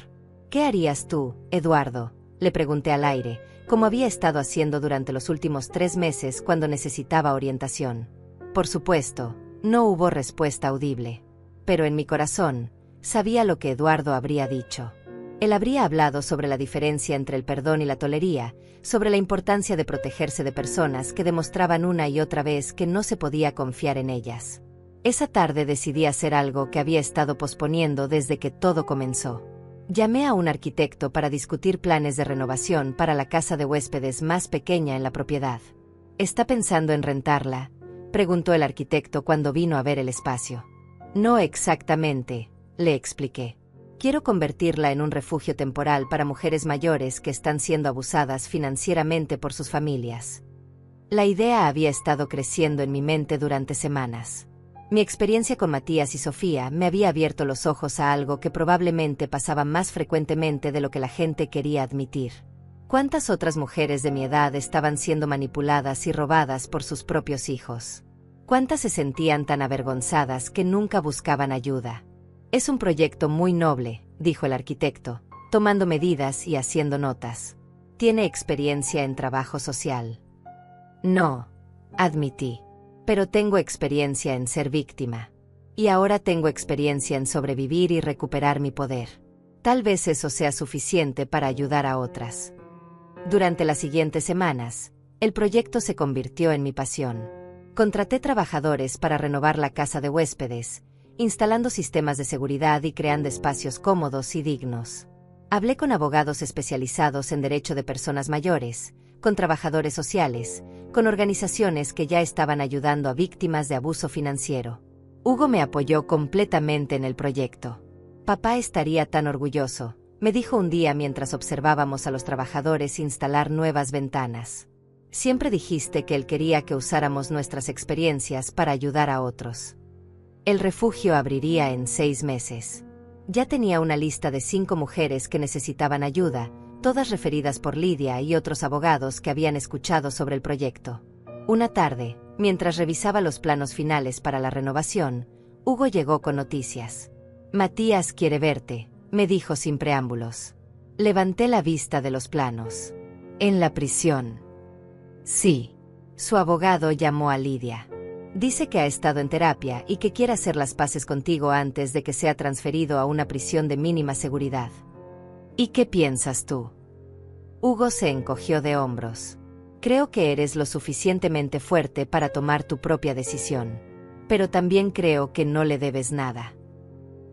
¿Qué harías tú, Eduardo?, le pregunté al aire, como había estado haciendo durante los últimos 3 meses cuando necesitaba orientación. Por supuesto, no hubo respuesta audible. Pero en mi corazón, sabía lo que Eduardo habría dicho. Él habría hablado sobre la diferencia entre el perdón y la tolería, sobre la importancia de protegerse de personas que demostraban una y otra vez que no se podía confiar en ellas. Esa tarde decidí hacer algo que había estado posponiendo desde que todo comenzó. Llamé a un arquitecto para discutir planes de renovación para la casa de huéspedes más pequeña en la propiedad. ¿Está pensando en rentarla?, preguntó el arquitecto cuando vino a ver el espacio. No exactamente, le expliqué. Quiero convertirla en un refugio temporal para mujeres mayores que están siendo abusadas financieramente por sus familias. La idea había estado creciendo en mi mente durante semanas. Mi experiencia con Matías y Sofía me había abierto los ojos a algo que probablemente pasaba más frecuentemente de lo que la gente quería admitir. ¿Cuántas otras mujeres de mi edad estaban siendo manipuladas y robadas por sus propios hijos? ¿Cuántas se sentían tan avergonzadas que nunca buscaban ayuda? Es un proyecto muy noble, dijo el arquitecto, tomando medidas y haciendo notas. ¿Tiene experiencia en trabajo social? No, admití. Pero tengo experiencia en ser víctima. Y ahora tengo experiencia en sobrevivir y recuperar mi poder. Tal vez eso sea suficiente para ayudar a otras. Durante las siguientes semanas, el proyecto se convirtió en mi pasión. Contraté trabajadores para renovar la casa de huéspedes, instalando sistemas de seguridad y creando espacios cómodos y dignos. Hablé con abogados especializados en derecho de personas mayores, con trabajadores sociales, con organizaciones que ya estaban ayudando a víctimas de abuso financiero. Hugo me apoyó completamente en el proyecto. Papá estaría tan orgulloso, me dijo un día mientras observábamos a los trabajadores instalar nuevas ventanas. Siempre dijiste que él quería que usáramos nuestras experiencias para ayudar a otros. El refugio abriría en 6 meses. Ya tenía una lista de 5 mujeres que necesitaban ayuda, todas referidas por Lidia y otros abogados que habían escuchado sobre el proyecto. Una tarde, mientras revisaba los planos finales para la renovación, Hugo llegó con noticias. Matías quiere verte, me dijo sin preámbulos. Levanté la vista de los planos. En la prisión. Sí. Su abogado llamó a Lidia. Dice que ha estado en terapia y que quiere hacer las paces contigo antes de que sea transferido a una prisión de mínima seguridad. ¿Y qué piensas tú? Hugo se encogió de hombros. Creo que eres lo suficientemente fuerte para tomar tu propia decisión. Pero también creo que no le debes nada.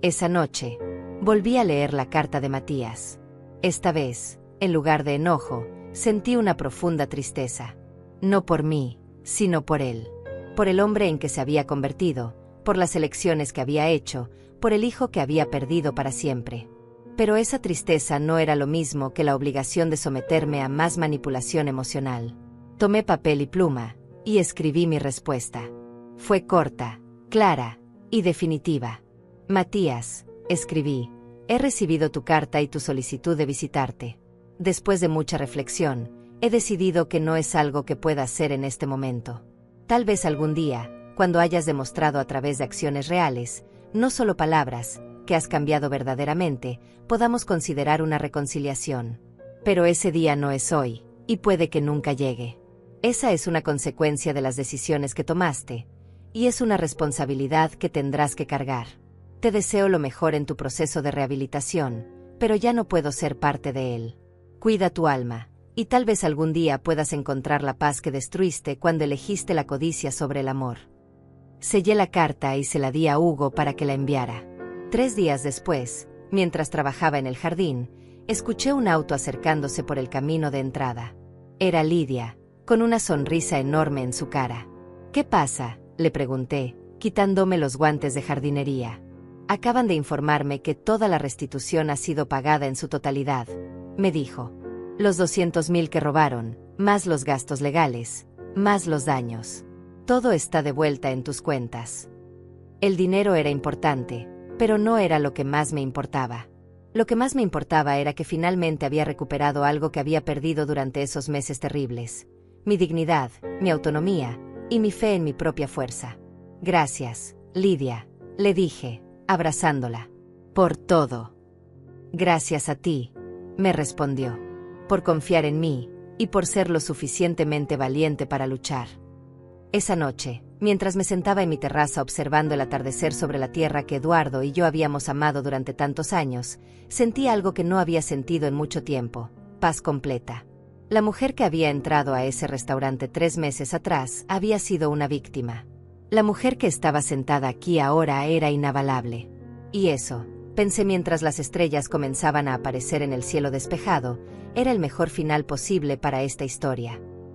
Esa noche, volví a leer la carta de Matías. Esta vez, en lugar de enojo, sentí una profunda tristeza. No por mí, sino por él. Por el hombre en que se había convertido, por las elecciones que había hecho, por el hijo que había perdido para siempre. Pero esa tristeza no era lo mismo que la obligación de someterme a más manipulación emocional. Tomé papel y pluma, y escribí mi respuesta. Fue corta, clara y definitiva. Matías, escribí, he recibido tu carta y tu solicitud de visitarte. Después de mucha reflexión, he decidido que no es algo que pueda hacer en este momento. Tal vez algún día, cuando hayas demostrado a través de acciones reales, no solo palabras, que has cambiado verdaderamente, podamos considerar una reconciliación. Pero ese día no es hoy, y puede que nunca llegue. Esa es una consecuencia de las decisiones que tomaste, y es una responsabilidad que tendrás que cargar. Te deseo lo mejor en tu proceso de rehabilitación, pero ya no puedo ser parte de él. Cuida tu alma, y tal vez algún día puedas encontrar la paz que destruiste cuando elegiste la codicia sobre el amor. Sellé la carta y se la di a Hugo para que la enviara. 3 días después, mientras trabajaba en el jardín, escuché un auto acercándose por el camino de entrada. Era Lidia, con una sonrisa enorme en su cara. ¿Qué pasa?, le pregunté, quitándome los guantes de jardinería. Acaban de informarme que toda la restitución ha sido pagada en su totalidad, me dijo. Los 200.000 que robaron, más los gastos legales, más los daños. Todo está de vuelta en tus cuentas. El dinero era importante, pero no era lo que más me importaba. Lo que más me importaba era que finalmente había recuperado algo que había perdido durante esos meses terribles. Mi dignidad, mi autonomía y mi fe en mi propia fuerza. Gracias, Lidia, le dije, abrazándola. Por todo. Gracias a ti, me respondió. Por confiar en mí, y por ser lo suficientemente valiente para luchar. Esa noche, mientras me sentaba en mi terraza observando el atardecer sobre la tierra que Eduardo y yo habíamos amado durante tantos años, sentí algo que no había sentido en mucho tiempo: paz completa. La mujer que había entrado a ese restaurante 3 meses atrás había sido una víctima. La mujer que estaba sentada aquí ahora era inavalable. Y eso, pensé mientras las estrellas comenzaban a aparecer en el cielo despejado, era el mejor final posible para esta historia.